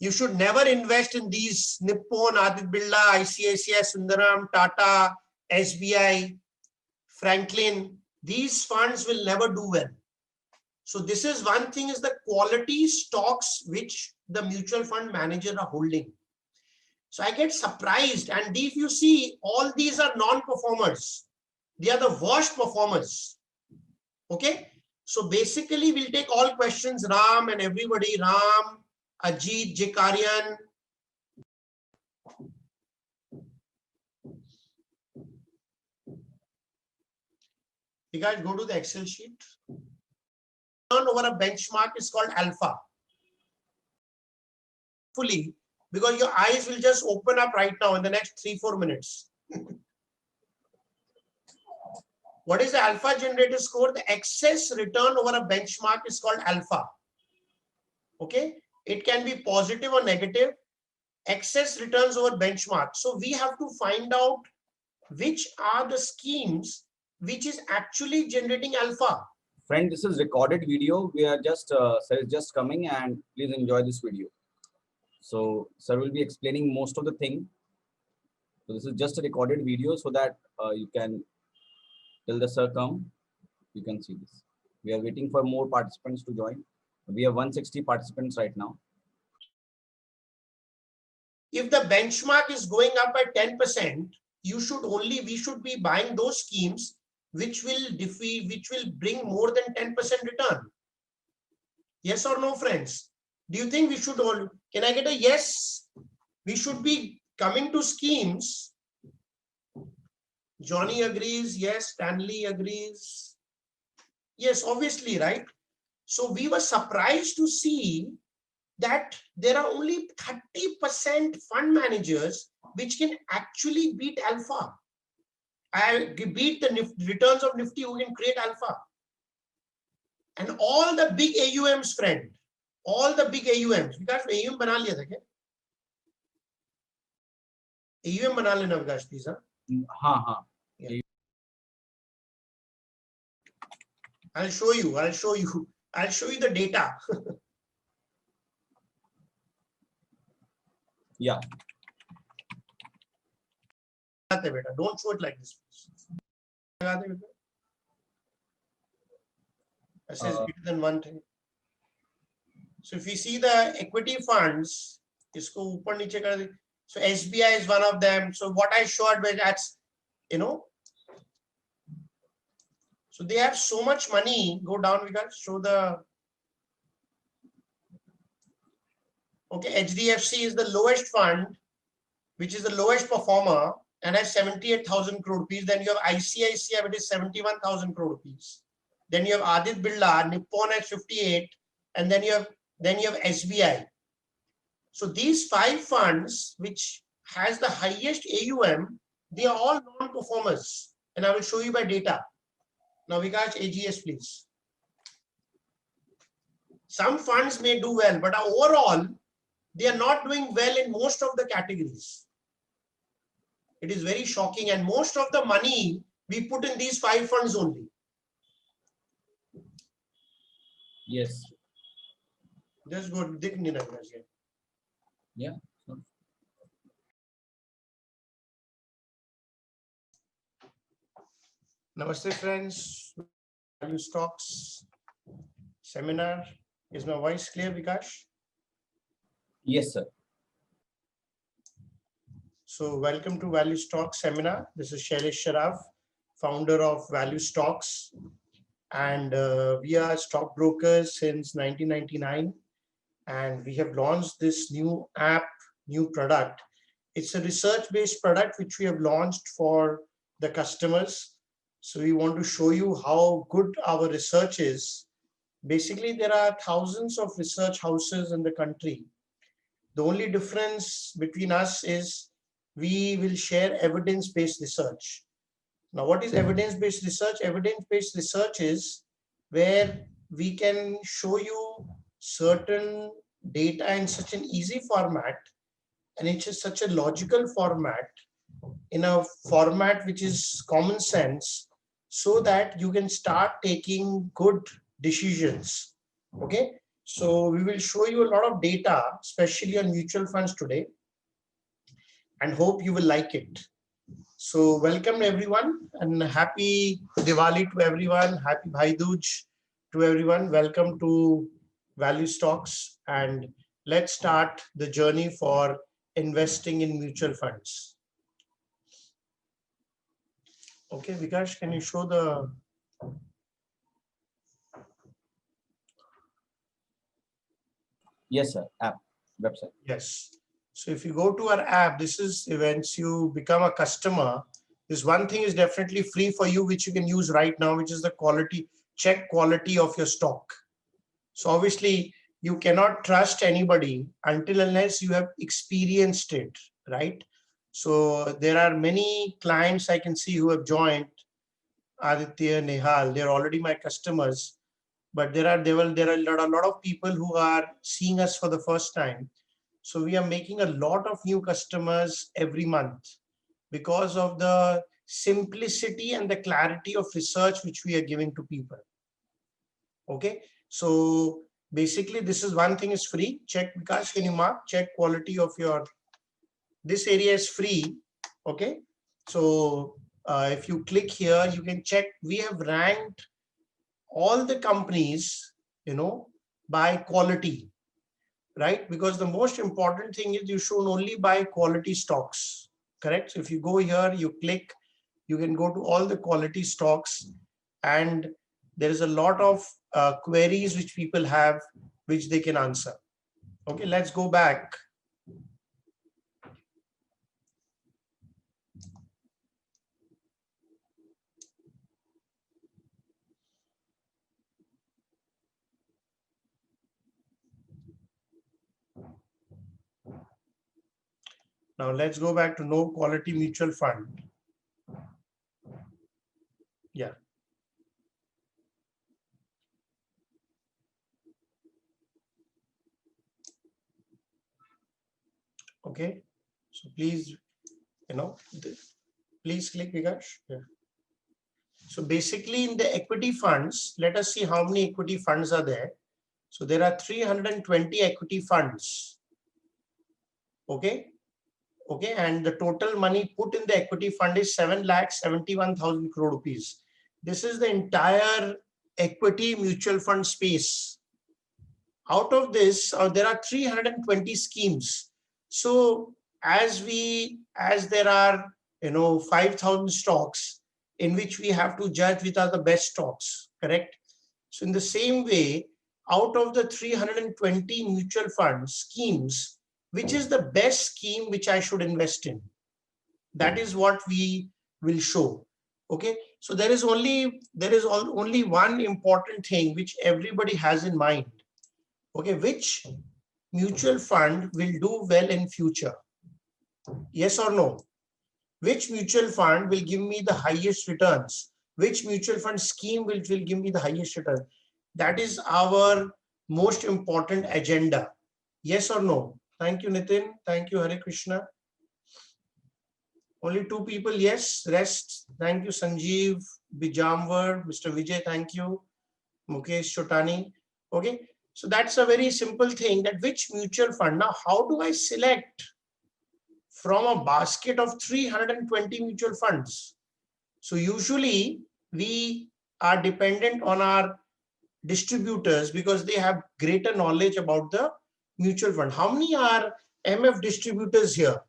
You should never invest in these Nippon, Aditya Birla, ICICI, Sundaram, Tata, SBI, Franklin. These funds will never do well. So this is one thing, is the quality stocks which the mutual fund manager are holding. So I get surprised, and if you see, all these are non-performers. They are the worst performers. Okay. So basically we'll take all questions, Ram and everybody, Ram, Ajit, Jekarian. You guys go to the Excel sheet. Over a benchmark is called alpha. Fully, because your eyes will just open up right now in the next 3-4 minutes. What is the alpha generator score? The excess return over a benchmark is called alpha. Okay, it can be positive or negative. Excess returns over benchmark. So we have to find out which are the schemes which is actually generating alpha. Friend, this is recorded video. We are just sir is just coming, and please enjoy this video. So sir will be explaining most of the thing. So this is just a recorded video, so that you can, till the sir come, you can see this. We are waiting for more participants to join. We have 160 participants right now. If the benchmark is going up by 10%, we should be buying those schemes which will bring more than 10% return. Yes or no, friends? Do you think we should all, can I get a yes? We should be coming to schemes. Johnny agrees. Yes. Stanley agrees. Yes, obviously, right? So we were surprised to see that there are only 30% fund managers which can actually beat alpha. I beat the returns of Nifty, who can create alpha. And all the big AUMs, friend, all the big AUMs, because AUM bana liya tha kya? AUM bana lena, Vikas, please. Yeah. I'll show you the data. Yeah. Don't show it like this. This is greater than one thing. So if you see the equity funds, isko upar niche kar de. So SBI is one of them. So what I showed, that's, you know, so they have so much money. Go down, we can show the. Okay, HDFC is the lowest fund, which is the lowest performer, and has 78,000 crore rupees. Then you have ICICI, which is 71,000 crore rupees. Then you have Aditya Birla, Nippon at 58, and then you have SBI. So these 5 funds, which has the highest AUM, they are all non-performers, and I will show you by data. Now, Vikas, AGS, please. Some funds may do well, but overall, they are not doing well in most of the categories. It is very shocking, and most of the money we put in these 5 funds only. Yes. Just go dig Nina. Yeah. Namaste, friends. Value stocks seminar. Is my voice clear, Vikash? Yes, sir. So welcome to Value Stocks seminar. This is Shailesh Sharaf, founder of Value Stocks. And we are stockbrokers since 1999. And we have launched this new app, new product. It's a research-based product which we have launched for the customers. So we want to show you how good our research is. Basically, there are thousands of research houses in the country. The only difference between us is we will share evidence-based research. Now, what is evidence-based research? Evidence-based research is where we can show you certain data in such an easy format, and it's just such a logical format, in a format which is common sense, so that you can start taking good decisions. Okay. So we will show you a lot of data, especially on mutual funds today, and hope you will like it. So welcome everyone and happy Diwali to everyone. Happy Bhai Dooj to everyone. Welcome to Value Stocks, and let's start the journey for investing in mutual funds. Okay, Vikash, can you show the... Yes, sir. App, website. Yes. So if you go to our app, this is once you become a customer, this one thing is definitely free for you, which you can use right now, which is the quality, check quality of your stock. So obviously you cannot trust anybody until unless you have experienced it, right? So there are many clients I can see who have joined, Aditya, Nehal, they're already my customers, but there are a lot of people who are seeing us for the first time. So we are making a lot of new customers every month because of the simplicity and the clarity of research which we are giving to people. Okay, so basically this is one thing is free. Check, Vikas, can you mark, check quality of your, this area is free. Okay, so if you click here, you can check, we have ranked all the companies, by quality, right? Because the most important thing is you should only buy quality stocks, correct? So if you go here, you click, you can go to all the quality stocks, and there is a lot of queries which people have, which they can answer. Okay, let's go back. Now let's go back to no quality mutual fund. Yeah. Okay, so please, please click, Vikash. Yeah. So basically in the equity funds, let us see how many equity funds are there. So there are 320 equity funds. Okay. Okay. And the total money put in the equity fund is 7,71,000 crore rupees. This is the entire equity mutual fund space. Out of this, there are 320 schemes. So as there are, 5,000 stocks in which we have to judge which are the best stocks, correct? So in the same way, out of the 320 mutual fund schemes, which is the best scheme which I should invest in? That is what we will show. Okay, so there is only one important thing which everybody has in mind. Okay, which mutual fund will do well in future? Yes or no? Which mutual fund will give me the highest returns? Which mutual fund scheme will give me the highest return? That is our most important agenda. Yes or no? Thank you, Nitin. Thank you, Hare Krishna. Only 2 people, yes. Rest, thank you, Sanjeev, Bijamwar, Mr. Vijay, thank you, Mukesh Chotani. Okay, so that's a very simple thing, that which mutual fund. Now, how do I select from a basket of 320 mutual funds? So usually we are dependent on our distributors because they have greater knowledge about the mutual fund. How many are MF distributors here?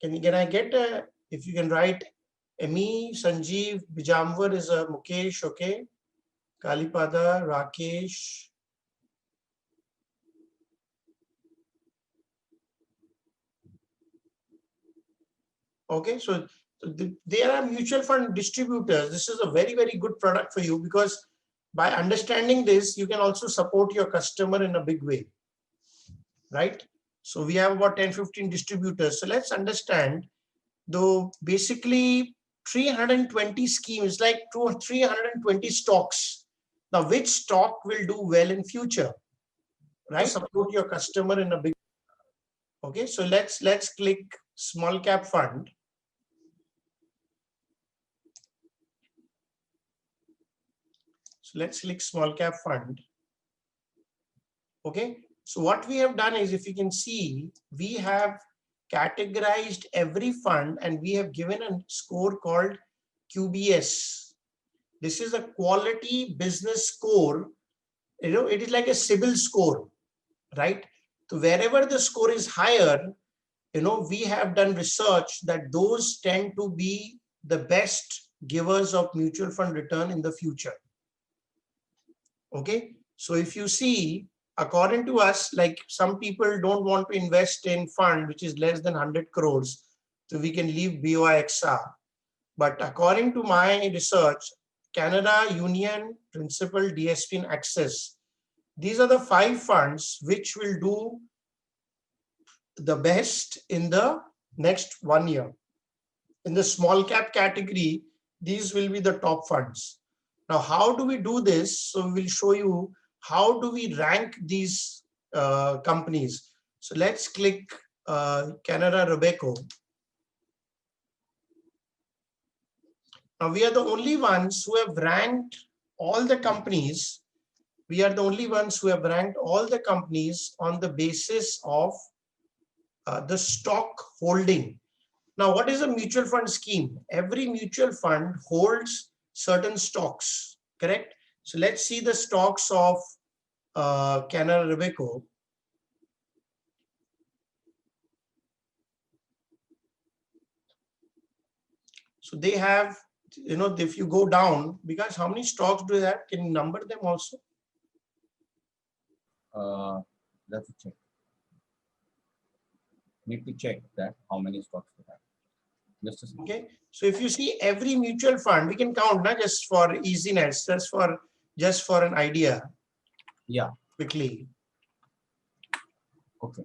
Can I get if you can write me, Sanjeev, Bijamwar is a Mukesh, okay? Kalipada, Rakesh. Okay, so there are mutual fund distributors. This is a very, very good product for you because by understanding this, you can also support your customer in a big way, right? So we have about 10, 15 distributors. So let's understand, though basically 320 schemes, like 320 stocks. Now, which stock will do well in future, right? Support your customer in a big. Okay, so let's click small cap fund. So let's click small cap fund. Okay, so what we have done is, if you can see, we have categorized every fund and we have given a score called QBS. This is a quality business score. It is like a CIBIL score, right? So wherever the score is higher, we have done research that those tend to be the best givers of mutual fund return in the future. Okay, so if you see, according to us, like some people don't want to invest in fund which is less than 100 crores, so we can leave BOIXR. But according to my research, Canada, Union, Principal, DSP, and Access, these are the 5 funds which will do the best in the next 1 year. In the small cap category, these will be the top funds. Now, how do we do this? So we will show you how do we rank these companies. So let's click Canara Robeco. Now we are the only ones who have ranked all the companies. We are the only ones who have ranked all the companies on the basis of the stock holding. Now, what is a mutual fund scheme? Every mutual fund holds certain stocks, correct? So let's see the stocks of Canara Robeco. So they have, if you go down, because how many stocks do they have? Can you number them also? Let's check. Need to check that how many stocks we have. Just a second. Okay, so if you see every mutual fund, we can count, not just for easiness, just for an idea. Yeah. Quickly. Okay.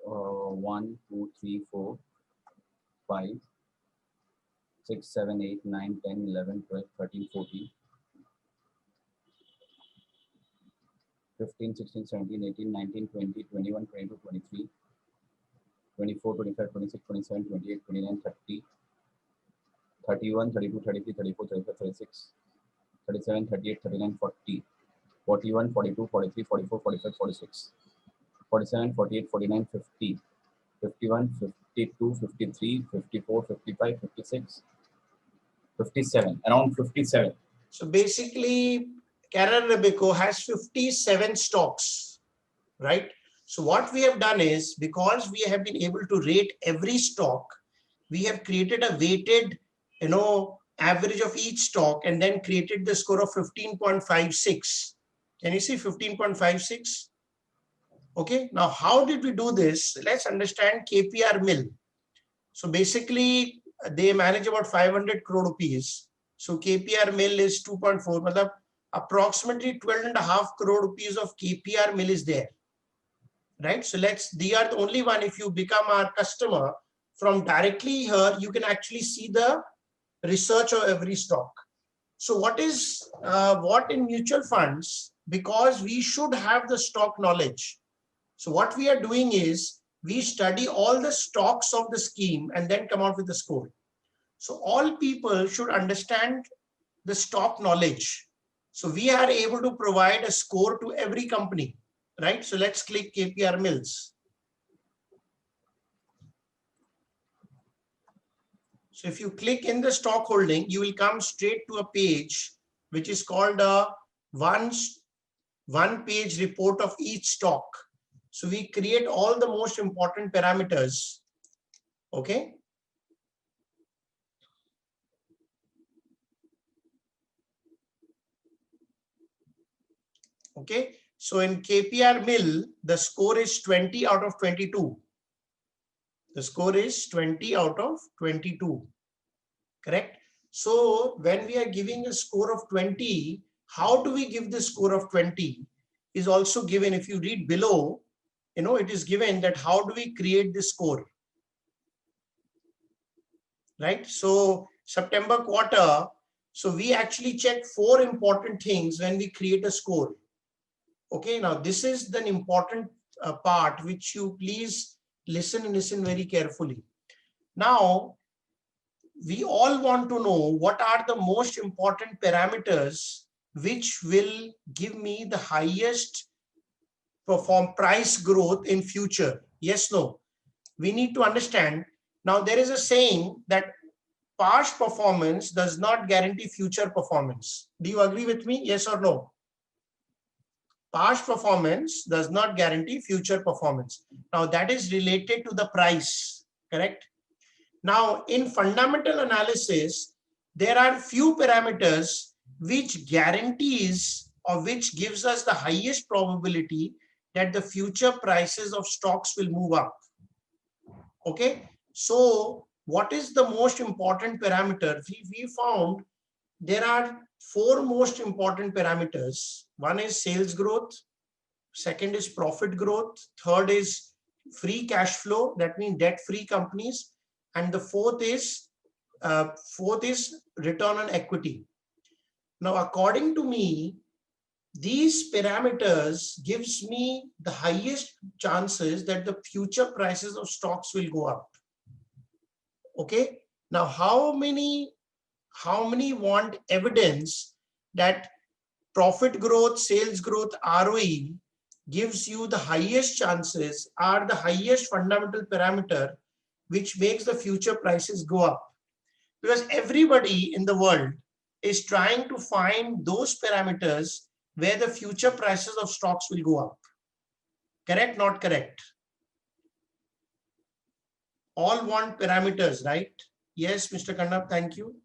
1, 2, 3, 4, 5, 6, 7, 8, 9, 10, 11, 12, 13, 14, 15, 16, 17, 18, 19, 20, 21, 22, 23, 24, 25, 26, 27, 28, 29, 30, 31, 32, 33, 34, 35, 36, 37, 38, 39, 40, 41, 42, 43, 44, 45, 46, 47, 48, 49, 50, 51, 52, 53, 54, 55, 56, 57, around 57. So basically, Canara Robeco has 57 stocks, right? So what we have done is, because we have been able to rate every stock, we have created a weighted, average of each stock and then created the score of 15.56. Can you see 15.56? Okay, now how did we do this? Let's understand KPR Mill. So basically, they manage about 500 crore rupees. So KPR Mill is 2.4, but approximately 12.5 crore rupees of KPR Mill is there, right? So they are the only one. If you become our customer from directly here, you can actually see the research of every stock. So what in mutual funds, because we should have the stock knowledge. So what we are doing is, we study all the stocks of the scheme and then come out with the score. So all people should understand the stock knowledge. So we are able to provide a score to every company, right? So let's click KPR Mills. So if you click in the stock holding, you will come straight to a page which is called a one-page report of each stock. So we create all the most important parameters. Okay. Okay. So in KPR Mill, the score is 20 out of 22. The score is 20 out of 22. Correct. So when we are giving a score of 20, how do we give the score of 20 is also given. If you read below, it is given that how do we create this score, right? So September quarter, so we actually check 4 important things when we create a score. Okay, now this is the important part which you please listen very carefully. Now, we all want to know what are the most important parameters which will give me the highest price growth in future? Yes, no. We need to understand. Now, there is a saying that past performance does not guarantee future performance. Do you agree with me? Yes or no? Past performance does not guarantee future performance. Now, that is related to the price, correct? Now, in fundamental analysis, there are few parameters which guarantees or which gives us the highest probability that the future prices of stocks will move up. Okay, so what is the most important parameter? We found there are four most important parameters. One is sales growth, second is profit growth, third is free cash flow, that means debt-free companies, and the fourth is return on equity. Now, according to me, these parameters gives me the highest chances that the future prices of stocks will go up. Okay. Now, how many want evidence that profit growth, sales growth, ROE gives you the highest chances, are the highest fundamental parameter which makes the future prices go up? Because everybody in the world is trying to find those parameters where the future prices of stocks will go up. Correct? Not correct? All want parameters, right? Yes, Mr. Kannap, thank you.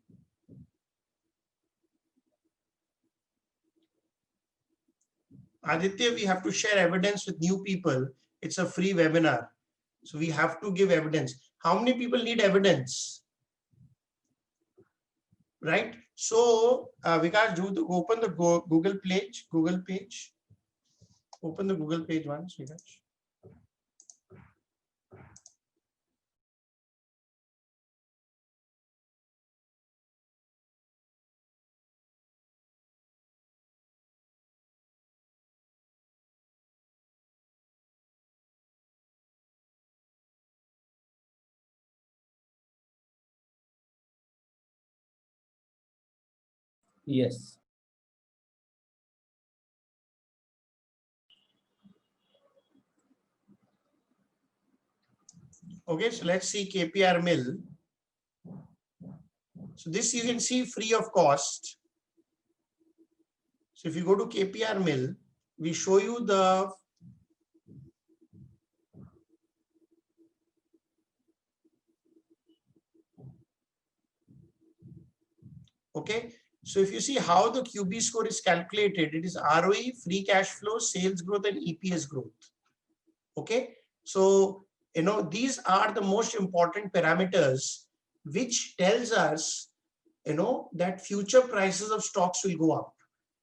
Aditya, we have to share evidence with new people. It's a free webinar. So we have to give evidence. How many people need evidence? Right? So, Vikas, open the Google page. Open the Google page once, Vikas. Yes. Okay, so let's see KPR Mill. So this you can see free of cost. So if you go to KPR Mill, we show you the okay. So if you see how the QB score is calculated, it is ROE, free cash flow, sales growth, and EPS growth. Okay. So, these are the most important parameters which tells us, that future prices of stocks will go up.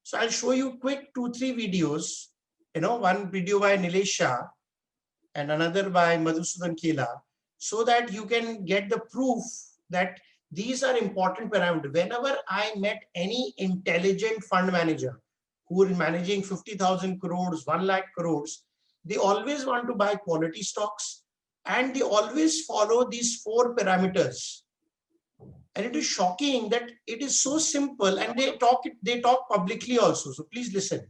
So I'll show you quick 2-3 videos, one video by Nilesh Shah and another by Madhusudan Kela, so that you can get the proof that these are important parameters. Whenever I met any intelligent fund manager who is managing 50,000 crores, 1 lakh crores, they always want to buy quality stocks and they always follow these 4 parameters. And it is shocking that it is so simple, and they talk publicly also. So please listen.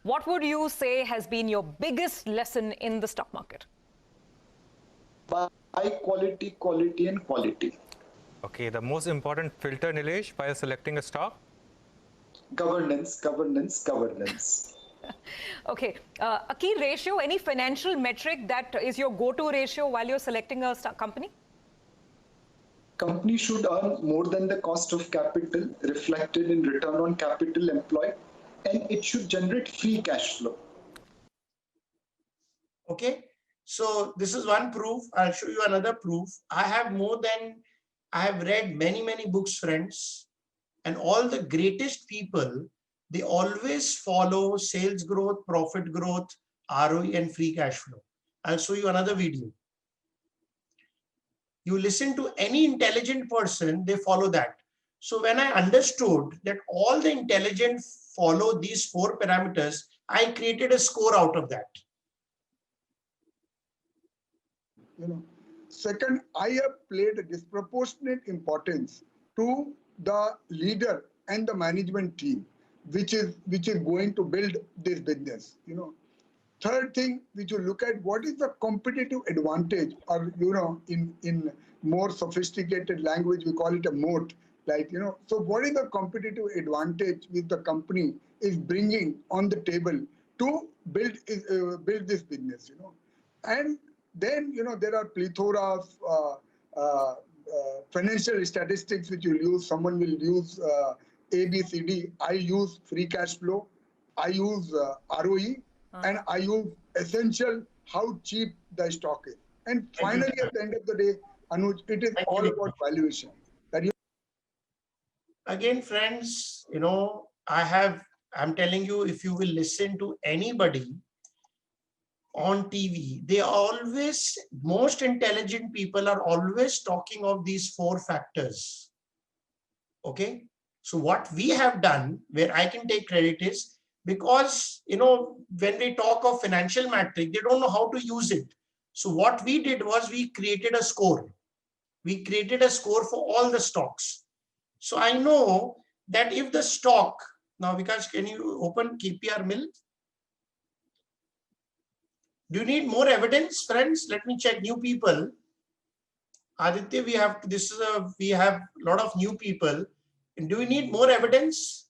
What would you say has been your biggest lesson in the stock market? Buy quality, quality, and quality. Okay, the most important filter, Nilesh, while selecting a stock? Governance, governance, governance. Okay, a key ratio, any financial metric that is your go-to ratio while you're selecting a stock company? Company should earn more than the cost of capital reflected in return on capital employed, and it should generate free cash flow. Okay, so this is one proof. I'll show you another proof. I have read many books, friends, and all the greatest people, they always follow sales growth, profit growth, ROE, and free cash flow. I'll show you another video. You listen to any intelligent person, they follow that. So when I understood that all the intelligent follow these 4 parameters, I created a score out of that. second, I have played a disproportionate importance to the leader and the management team, which is going to build this business. You know, third thing, which you look at, what is the competitive advantage, or in more sophisticated language, we call it a moat. Like, so what is the competitive advantage which the company is bringing on the table to build this business? And then there are plethora of financial statistics which you'll use. Someone will use A, B, C, D. I use free cash flow. I use ROE. And I use essential, how cheap the stock is. And finally, at the end of the day, Anuj, it is all about valuation. Again, friends, I'm telling you, if you will listen to anybody on TV, most intelligent people are always talking of these 4 factors. Okay. So what we have done, where I can take credit, is because, when we talk of financial metric, they don't know how to use it. So what we did was we created a score. We created a score for all the stocks. So I know that if the stock, now Vikash, can you open KPR Mill? Do you need more evidence, friends? Let me check new people. Aditya, we have a lot of new people. And do we need more evidence?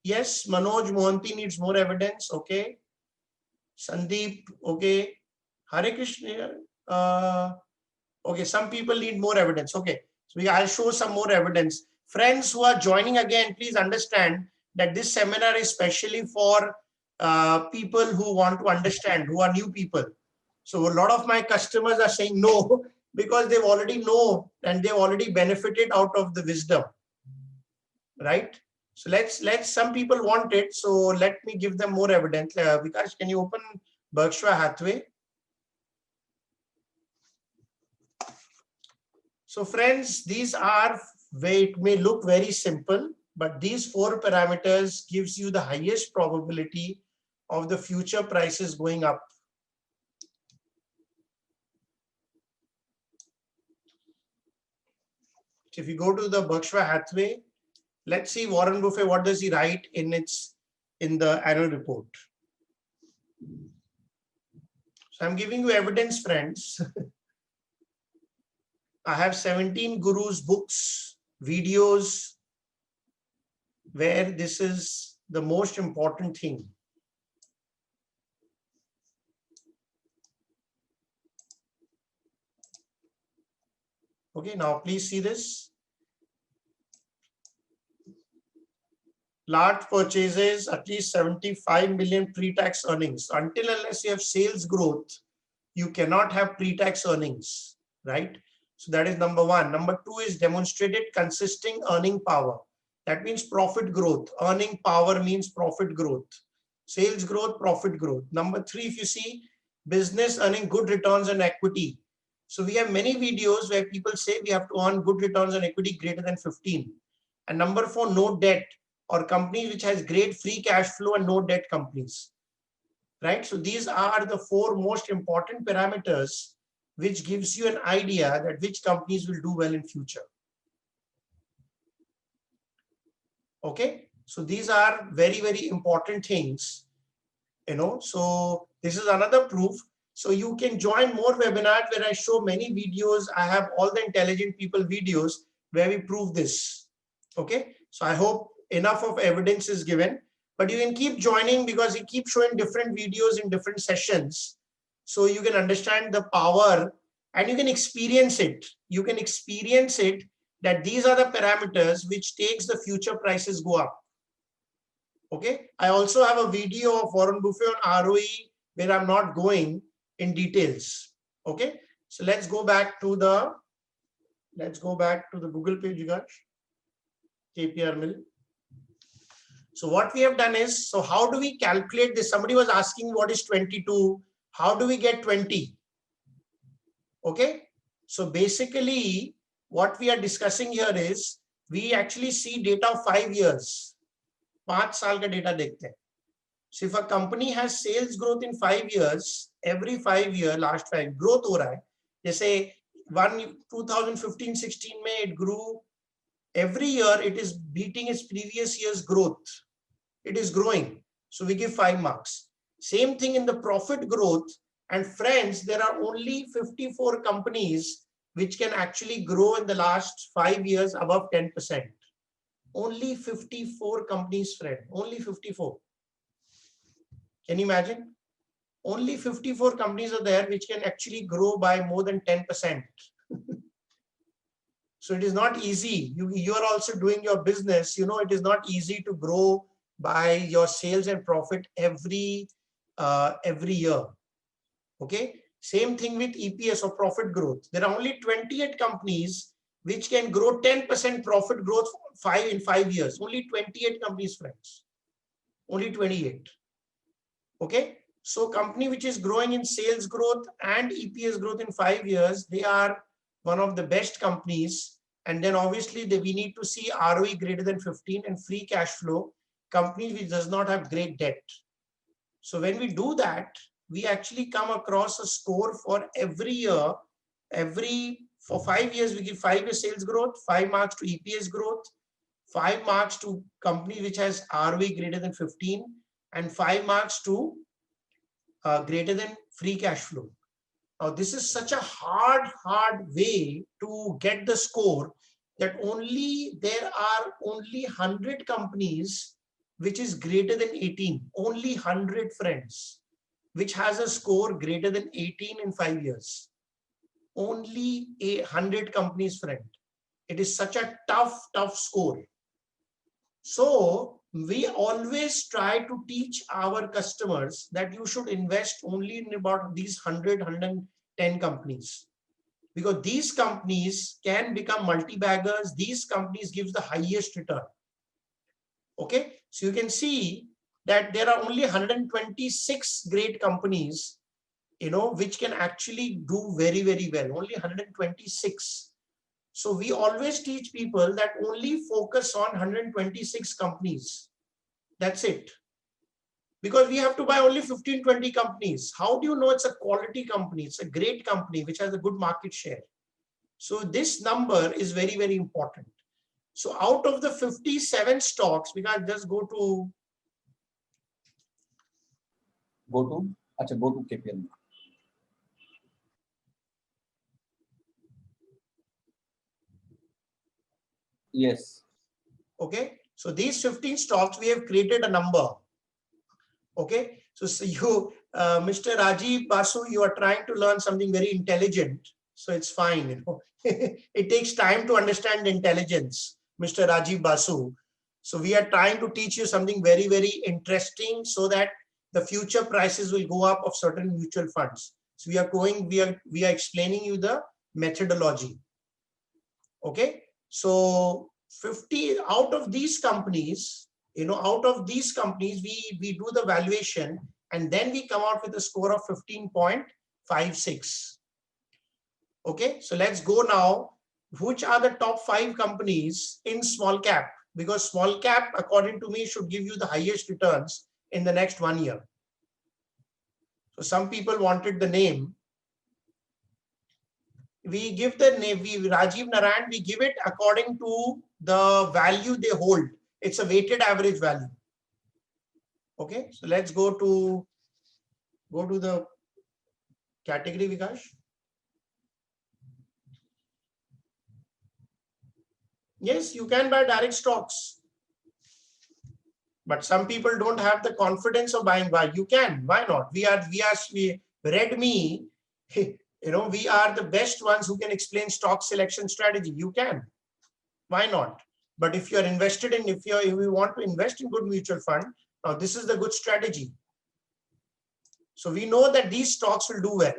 Yes, Manoj Mohanty needs more evidence. Okay. Sandeep, okay. Hare Krishna. Okay, some people need more evidence. Okay, so I'll show some more evidence. Friends who are joining again, please understand that this seminar is specially for people who want to understand, who are new people. So a lot of my customers are saying no, because they've already know and they've already benefited out of the wisdom, right? So let's some people want it. So let me give them more evidence. Vikash, can you open Berkshire Hathaway? So friends, these are, it may look very simple, but these 4 parameters gives you the highest probability of the future prices going up. So if you go to the Berkshire Hathaway, let's see Warren Buffett, what does he write in the annual report? So I'm giving you evidence, friends. I have 17 gurus books, videos, where this is the most important thing. Okay, now please see this. Large purchases, at least 75 million pre-tax earnings. Until unless you have sales growth, you cannot have pre-tax earnings, right? So that is number 1. Number 2 is demonstrated consistent earning power. That means profit growth. Earning power means profit growth. Sales growth, profit growth. Number 3, if you see, business earning good returns on equity. So we have many videos where people say we have to earn good returns on equity greater than 15. And number 4, no debt, or companies which has great free cash flow and no debt companies, right? So these are the 4 most important parameters which gives you an idea that which companies will do well in future. Okay, so these are very, very important things, so this is another proof. So you can join more webinars where I show many videos. I have all the intelligent people videos where we prove this. Okay, so I hope enough of evidence is given, but you can keep joining because we keep showing different videos in different sessions. So you can understand the power and you can experience it. You can experience it that these are the parameters which takes the future prices go up. Okay. I also have a video of Warren Buffett on ROE where I'm not going in details. Okay. So let's go back to the Google page, KPR Mill. So what we have done is, so how do we calculate this? Somebody was asking what is 22? How do we get 20? Okay. So basically what we are discussing here is we actually see data of 5 years. 5 साल का data देखते हैं. So if a company has sales growth in 5 years, every 5 year, last 5 growth हो रहा है. जैसे one 2015-16 May it grew. Every year it is beating its previous year's growth. It is growing. So we give 5 marks. Same thing in the profit growth. And friends, there are only 54 companies which can actually grow in the last 5 years above 10%. Only 54 companies, friend. Only 54. Can you imagine? Only 54 companies are there which can actually grow by more than 10%. So it is not easy. You are also doing your business. You know, it is not easy to grow by your sales and profit every year. Okay. Same thing with EPS or profit growth. There are only 28 companies which can grow 10% profit growth in 5 years. Only 28 companies, friends. Only 28. Okay. So company which is growing in sales growth and EPS growth in 5 years, they are one of the best companies. And then obviously we need to see ROE greater than 15 and free cash flow, companies which does not have great debt. So when we do that, we actually come across a score for every year. For 5 years, we give 5 years sales growth, 5 marks to EPS growth, 5 marks to company which has ROE greater than 15, and 5 marks to greater than free cash flow. Now, this is such a hard way to get the score that there are only 100 companies which is greater than 18. Only 100, friends, which has a score greater than 18 in 5 years. Only 100 companies, friend. It is such a tough score. So we always try to teach our customers that you should invest only in about these 100, 110 companies, because these companies can become multi-baggers. These companies gives the highest return. Okay, so you can see that there are only 126 great companies, you know, which can actually do very, very well. Only 126. So we always teach people that only focus on 126 companies. That's it. Because we have to buy only 15, 20 companies. How do you know it's a quality company? It's a great company which has a good market share. So this number is very, very important. So out of the 57 stocks, we can just go to KPL. Yes. Okay. So these 15 stocks, we have created a number. Okay. So you, Mr. Rajiv Basu, you are trying to learn something very intelligent. So it's fine. You know, it takes time to understand intelligence, Mr. Rajiv Basu. So we are trying to teach you something very, very interesting so that the future prices will go up of certain mutual funds. So we are explaining you the methodology. Okay. So 50 out of these companies, you know, we do the valuation and then we come out with a score of 15.56. Okay, so let's go now. Which are the top 5 companies in small cap? Because small cap, according to me, should give you the highest returns in the next 1 year. So some people wanted the name. We give the name, Rajiv Narayan, we give it according to the value they hold. It's a weighted average value. Okay, so let's go to the category, Vikash. Yes, you can buy direct stocks. But some people don't have the confidence of buying. Why? You can. Why not? We Redmi, you know, we are the best ones who can explain stock selection strategy. You can. Why not? But if you are invested in, if you want to invest in good mutual fund, now this is the good strategy. So we know that these stocks will do well.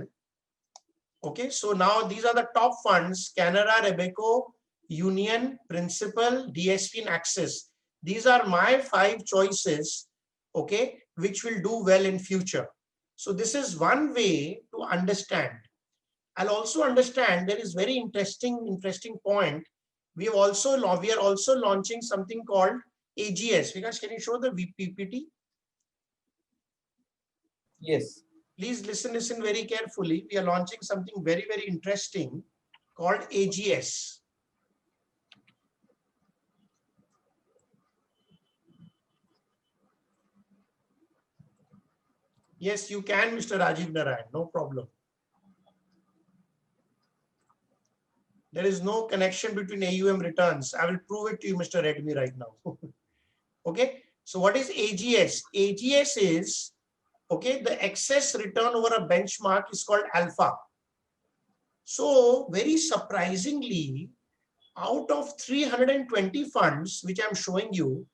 Okay, so now these are the top funds: Canara, Robeco, Union, Principal, DSP, and Axis. These are my 5 choices, okay, which will do well in future. So this is one way to understand. I'll also understand there is very interesting point. We are also launching something called AGS. Vikash, can you show the PPT? Yes. Please listen very carefully. We are launching something very, very interesting. called AGS. Yes, you can, Mr. Rajiv Narayan, no problem. There is no connection between AUM returns. I will prove it to you, Mr. Redmi, right now. Okay, so what is AGS? AGS is, okay, the excess return over a benchmark is called alpha. So very surprisingly, out of 320 funds, which I'm showing you,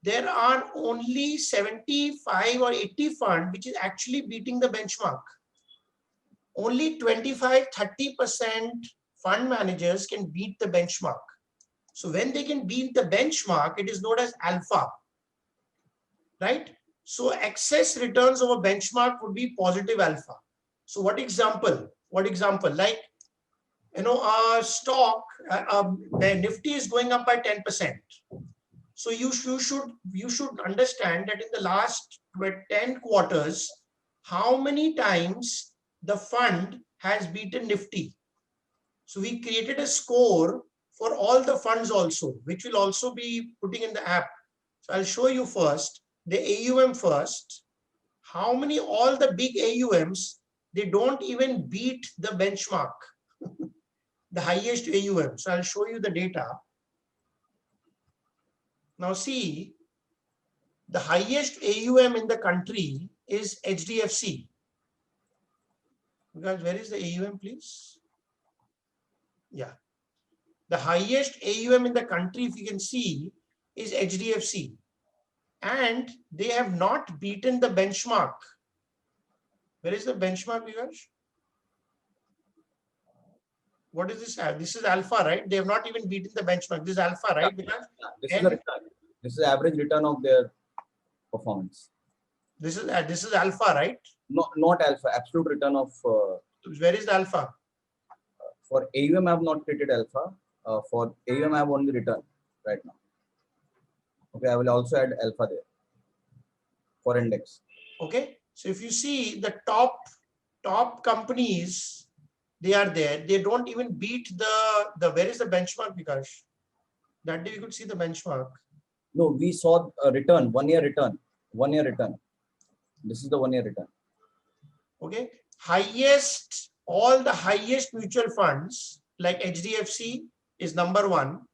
there are only 75 or 80 funds which is actually beating the benchmark. Only 25–30% fund managers can beat the benchmark. So when they can beat the benchmark, it is known as alpha, right? So excess returns over benchmark would be positive alpha. So what example? What example? Like, you know, our stock, the Nifty is going up by 10%. So you should understand that in the last 10 quarters, how many times the fund has beaten Nifty. So we created a score for all the funds also, which will also be putting in the app. So I'll show you first the AUM first. How many, all the big AUMs, they don't even beat the benchmark, the highest AUM. So I'll show you the data. Now see, the highest AUM in the country is HDFC. Guys, where is the AUM, please? Yeah. The highest AUM in the country, if you can see, is HDFC. And they have not beaten the benchmark. Where is the benchmark, Vikas? What is this? This is alpha, right? They have not even beaten the benchmark. This is alpha, right? Because This is a return. This is average return of their performance. this is alpha, right? No, not alpha. Absolute return of. Where is the alpha? For AUM, I have not created alpha. For AUM, I have only return right now. Okay, I will also add alpha there for index. Okay, so if you see the top companies, they are there. They don't even beat the where is the benchmark, Vikash? That day we could see the benchmark. No, we saw a return, 1 year return, 1 year return. This is the 1 year return. Okay, highest, all the highest mutual funds like HDFC is number 1.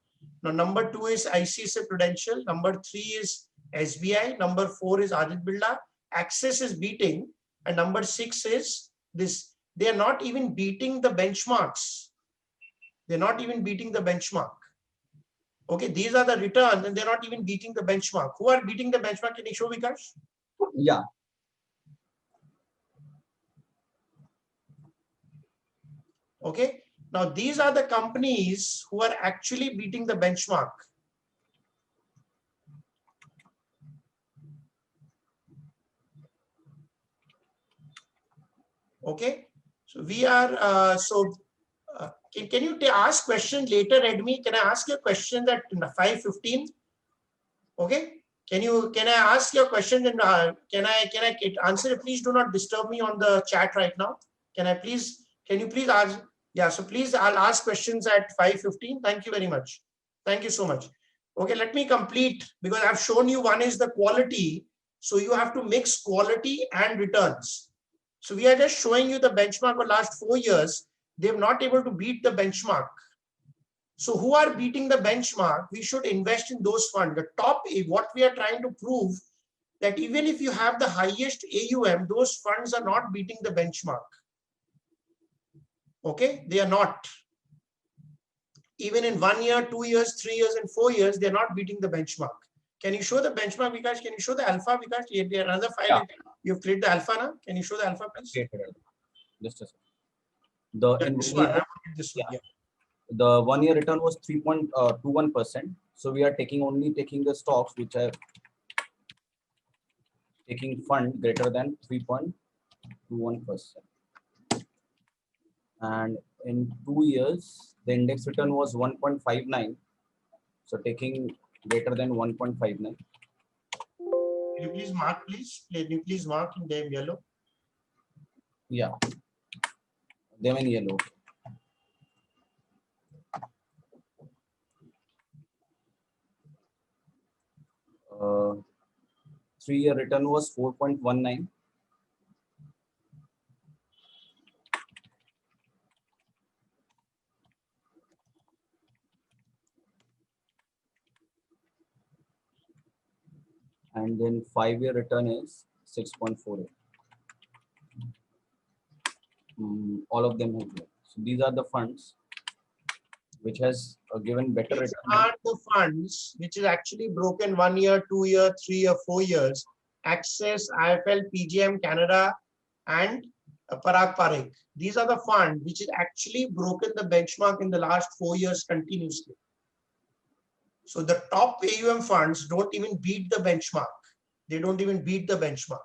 Now number 2 is ICICI Prudential. Number 3 is SBI. Number 4 is Aditya Birla. Axis is beating, and number 6 is this. They are not even beating the benchmarks. They're not even beating the benchmark. Okay, these are the returns, and they're not even beating the benchmark. Who are beating the benchmark? Can you show, Vikash? Yeah. Okay, now these are the companies who are actually beating the benchmark. Okay, so we are can you ask questions later, Redmi? Can I ask your questions at 5:15? Okay, can I ask your question, and can I answer it? Please do not disturb me on the chat right now. Can you please ask? Yeah, so please, I'll ask questions at 5:15. Thank you very much. Thank you so much. Okay, let me complete, because I've shown you one is the quality. So you have to mix quality and returns. So we are just showing you the benchmark for last 4 years. They're not able to beat the benchmark. So who are beating the benchmark? We should invest in those funds. The top, what we are trying to prove, that even if you have the highest AUM, those funds are not beating the benchmark. Okay, they are not. Even in 1 year, 2 years, 3 years, and 4 years, they're not beating the benchmark. Can you show the benchmark, Vikash? Can you show the alpha, Vikash? Another file. Yeah. You've created the alpha now. Can you show the alpha, please? Just a second. The 1 year return was 3.21%. So we are taking the stocks which are taking fund greater than 3.21%. And in 2 years, the index return was 1.59. So taking greater than 1.59. Can you please mark, please? Can you please mark in them yellow? Yeah. Them in yellow. 3-year return was 4.19. And then 5-year return is 6.48. All of them have given. So these are the funds which has given better These return. are the funds which is actually broken 1 year, 2 year, 3 year, 4 years. Access, IFL, PGM, Canada, and Parag Parikh. These are the funds which is actually broken the benchmark in the last 4 years continuously. So the top AUM funds don't even beat the benchmark. They don't even beat the benchmark,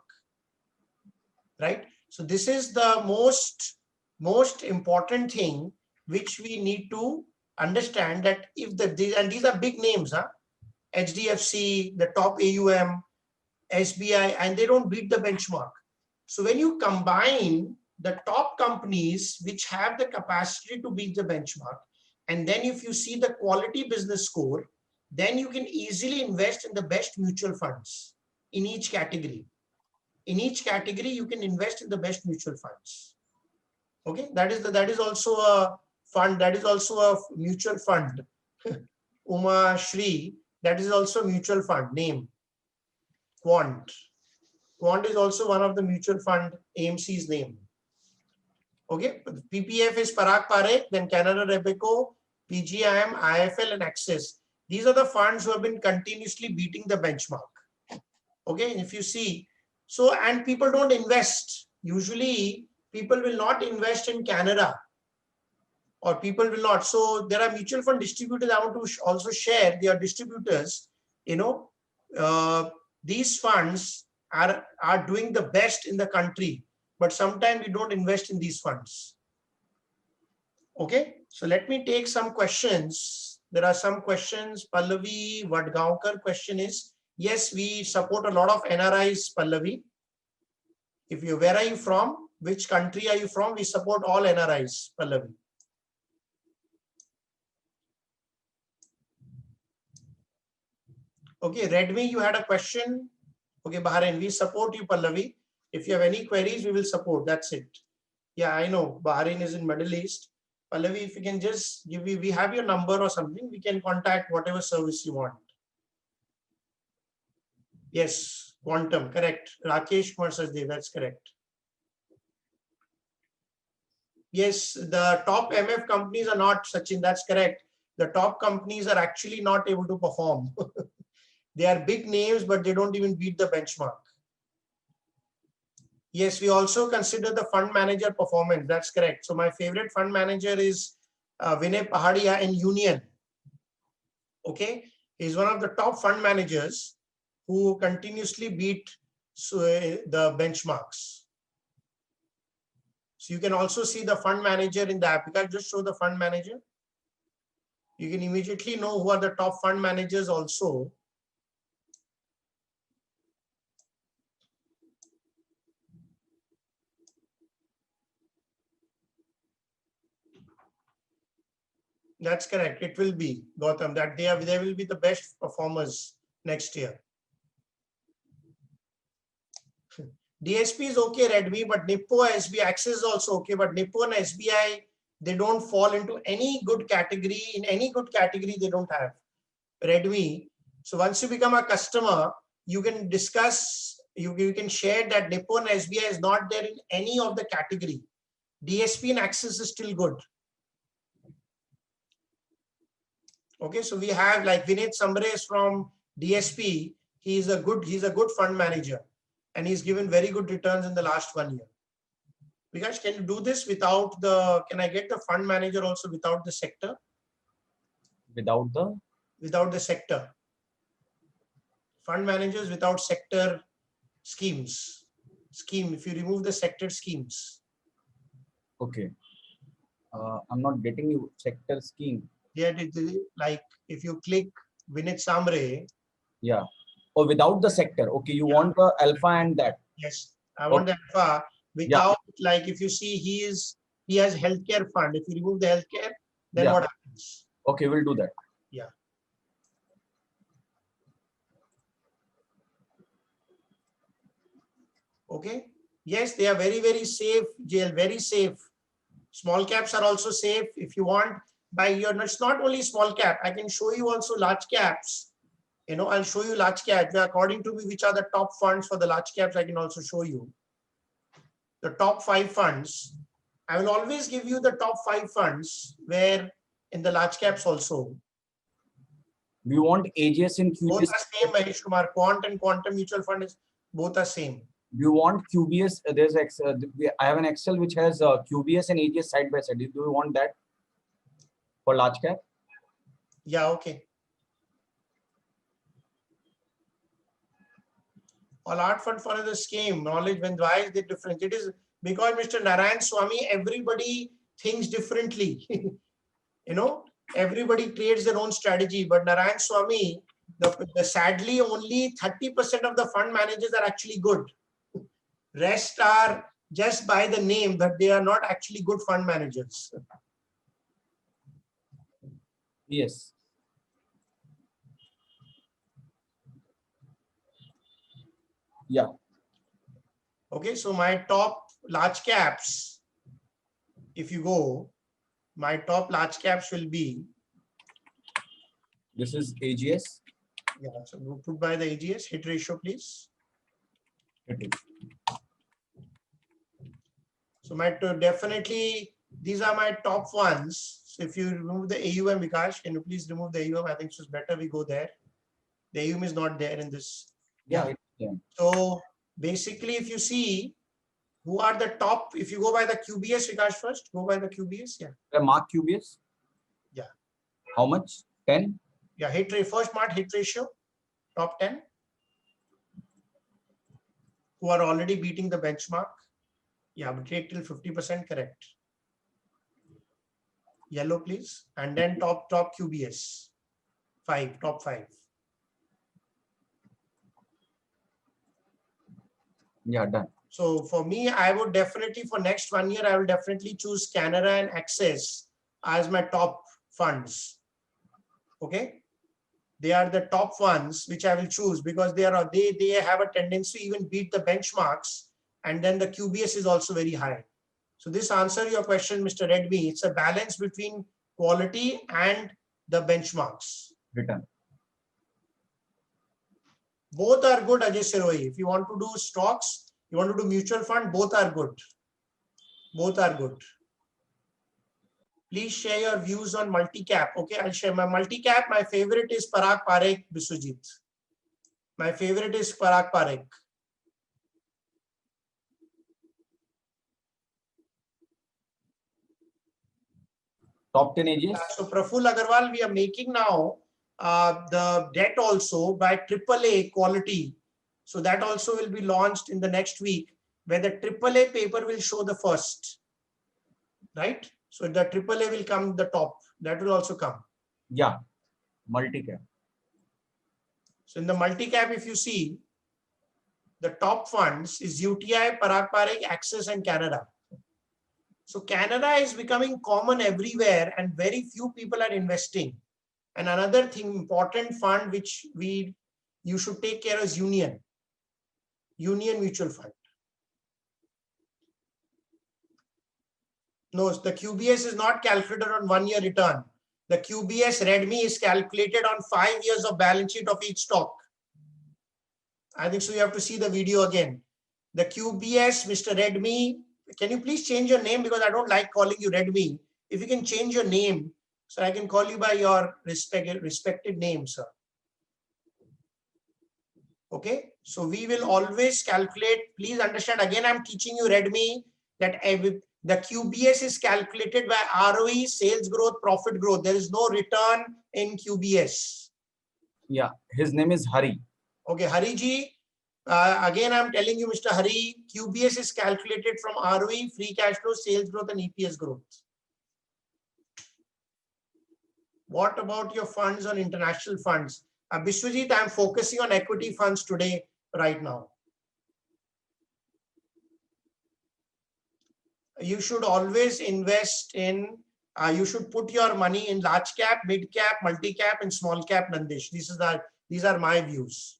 right? So this is the most important thing which we need to understand, that if and these are big names, HDFC, the top AUM, SBI, and they don't beat the benchmark. So when you combine the top companies which have the capacity to beat the benchmark, and then if you see the quality business score, then you can easily invest in the best mutual funds in each category. In each category, you can invest in the best mutual funds. Okay, that is also a fund. That is also a mutual fund. Uma Shri, that is also a mutual fund name. Quant. Quant is also one of the mutual fund AMC's name. Okay, PPF is Parag Parikh, then Canara Robeco, PGIM, IFL, and Axis. These are the funds who have been continuously beating the benchmark. Okay, if you see, so, and people don't invest. Usually, people will not invest in Canada, or people will not. So there are mutual fund distributors. I want to also share their distributors. These funds are doing the best in the country, but sometimes we don't invest in these funds. Okay, so let me take some questions. There are some questions. Pallavi Vadgaonkar question is, yes, we support a lot of NRIs, Pallavi. Where are you from? Which country are you from? We support all NRIs, Pallavi. Okay, Redmi, you had a question. Okay, Bahrain, we support you, Pallavi. If you have any queries, we will support. That's it. Yeah, I know Bahrain is in Middle East. Pallavi, if you can just give me, we have your number or something, we can contact whatever service you want. Yes, Quantum, correct. Rakesh Kumar Sachdev, that's correct. Yes, the top MF companies are not, Sachin, that's correct. The top companies are actually not able to perform. They are big names, but they don't even beat the benchmark. Yes, we also consider the fund manager performance. That's correct. So my favorite fund manager is Vinay Pahadia in Union. Okay, he's one of the top fund managers who continuously beat the benchmarks. So you can also see the fund manager in the app. You can just show the fund manager. You can immediately know who are the top fund managers also. That's correct. It will be, Gautam, that they will be the best performers next year. DSP is okay, Redmi, but Nippo, SBI, Axis is also okay, but Nippo and SBI, they don't fall into any good category. In any good category, they don't have Redmi. So once you become a customer, you can discuss, you can share that Nippo and SBI is not there in any of the category. DSP and Axis is still good. Okay, so we have like Vinit Sambre from DSP. He's a good fund manager, and he's given very good returns in the last 1 year. Because can you do this without can I get the fund manager also without the sector? Without the sector. Fund managers without sector schemes. If you remove the sector schemes. Okay. I'm not getting you sector scheme. Yeah, like if you click Vinit Sambre. Yeah. Or without the sector. Okay, you want the alpha and that. Yes, I want the alpha without, like if you see he has healthcare fund. If you remove the healthcare, then what happens? Okay, we'll do that. Yeah. Okay. Yes, they are very, very safe, JL, very safe. Small caps are also safe. If you want, by your, it's not only small cap. I can show you also large caps. You know, I'll show you large caps. According to me, which are the top funds for the large caps, I can also show you. The top 5 funds. I will always give you the top 5 funds where in the large caps also. We want AGS and Both QBS. are same, Mahesh Kumar. Quant and quantum mutual fund is both are same. You want QBS? I have an Excel which has QBS and AGS side by side. Do you want that for large cap? Yeah, okay. All art fund follow the scheme. Knowledge, when why is the difference? It is because Mr. Narayan Swami, everybody thinks differently. You know, everybody creates their own strategy, but Narayan Swami, sadly, only 30% of the fund managers are actually good. Rest are just by the name, but they are not actually good fund managers. Yes. Yeah. Okay, so my top large caps, if you go, my top large caps will be. This is AGS. Yeah, so we'll put by the AGS, hit ratio, please. So my definitely, these are my top ones. So if you remove the AUM, Vikash, can you please remove the AUM? I think it's better we go there. The AUM is not there in this. Yeah. So basically, if you see who are the top, if you go by the QBS, Vikash first, go by the QBS. Yeah. Mark QBS. Yeah. How much? 10? Yeah, hit rate, first part, hit ratio, top 10. Who are already beating the benchmark. Yeah, but take till 50%, correct. Yellow, please. And then top QBS. Top 5. Yeah, done. So for me, I would definitely, for next 1 year, I will definitely choose Canara and Axis as my top funds. Okay. They are the top ones which I will choose because they have a tendency to even beat the benchmarks. And then the QBS is also very high. So this answers your question, Mr. Redmi. It's a balance between quality and the benchmarks. Return. Both are good, Ajay Siroi. If you want to do stocks, you want to do mutual fund, both are good. Both are good. Please share your views on multi-cap. Okay, I'll share my multi-cap. My favorite is Parag Parekh, Biswajit. My favorite is Parag Parekh. Top 10 AGS. So Praful Agarwal, we are making now the debt also by AAA quality. So that also will be launched in the next week, where the AAA paper will show the first, right? So the AAA will come the top. That will also come. Yeah, multi-cap. So in the multi-cap, if you see, the top funds is UTI, Parag Parekh, Axis, and Canada. So Canada is becoming common everywhere, and very few people are investing. And another thing, important fund which you should take care of is Union Mutual Fund. No, the QBS is not calculated on 1 year return. The QBS Redmi is calculated on 5 years of balance sheet of each stock. I think so. You have to see the video again. The QBS, Mr. Redmi, can you please change your name because I don't like calling you Redmi. If you can change your name, so I can call you by your respected name, sir. Okay, so we will always calculate. Please understand, again, I'm teaching you Redmi that the QBS is calculated by ROE, sales growth, profit growth. There is no return in QBS. Yeah, his name is Hari. Okay, Hari ji. Again, I'm telling you, Mr. Hari, QBS is calculated from ROE, free cash flow, sales growth, and EPS growth. What about your funds on international funds? Biswajit, I'm focusing on equity funds today, right now. You should always invest in, you should put your money in large cap, mid cap, multi cap, and small cap, Nandish. These are my views.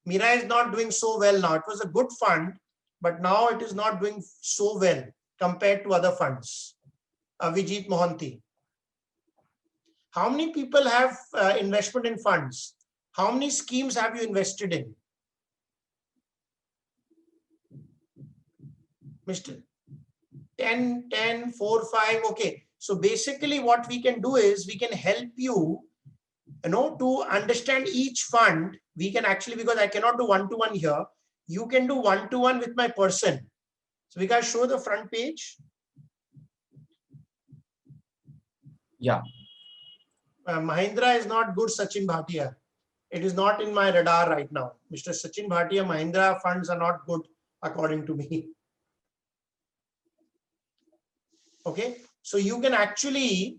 Mira is not doing so well now. It was a good fund, but now it is not doing so well compared to other funds. Vijit Mohanty. How many people have investment in funds? How many schemes have you invested in? Mr. 10, 10, 4, 5. Okay. So basically what we can do is we can help you, to understand each fund. We can actually, because I cannot do one-to-one here, you can do one-to-one with my person. So we can show the front page. Yeah. Mahindra is not good, Sachin Bhatia. It is not in my radar right now. Mr. Sachin Bhatia, Mahindra funds are not good according to me. Okay, so you can actually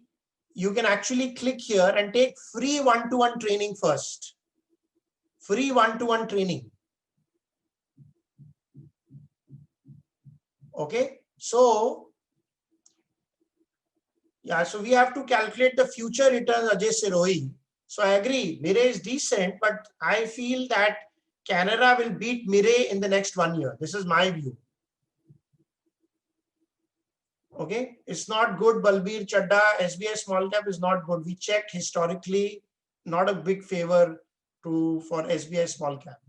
click here and take free one-to-one training first. Free one-to-one training. Okay, so yeah, so we have to calculate the future returns, Ajay Sirohi. So I agree, Mire is decent, but I feel that Canara will beat Mire in the next 1 year. This is my view. Okay, it's not good. Balbir Chadda, SBI small cap is not good. We checked historically, not a big favor for SBI small cap.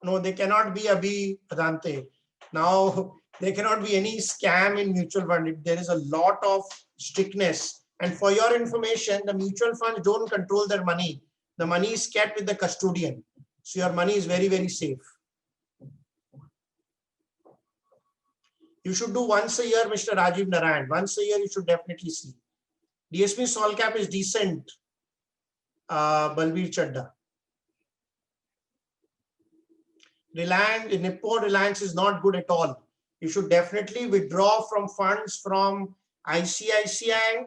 No, they cannot be Abhi Pradante. Now, there cannot be any scam in mutual fund. There is a lot of strictness. And for your information, the mutual funds don't control their money. The money is kept with the custodian. So your money is very, very safe. You should do once a year, Mr. Rajiv Narayan. Once a year, you should definitely see. DSP small cap is decent. Balbir Chadda. Reliance, Nippon Reliance is not good at all. You should definitely withdraw from funds from ICICI,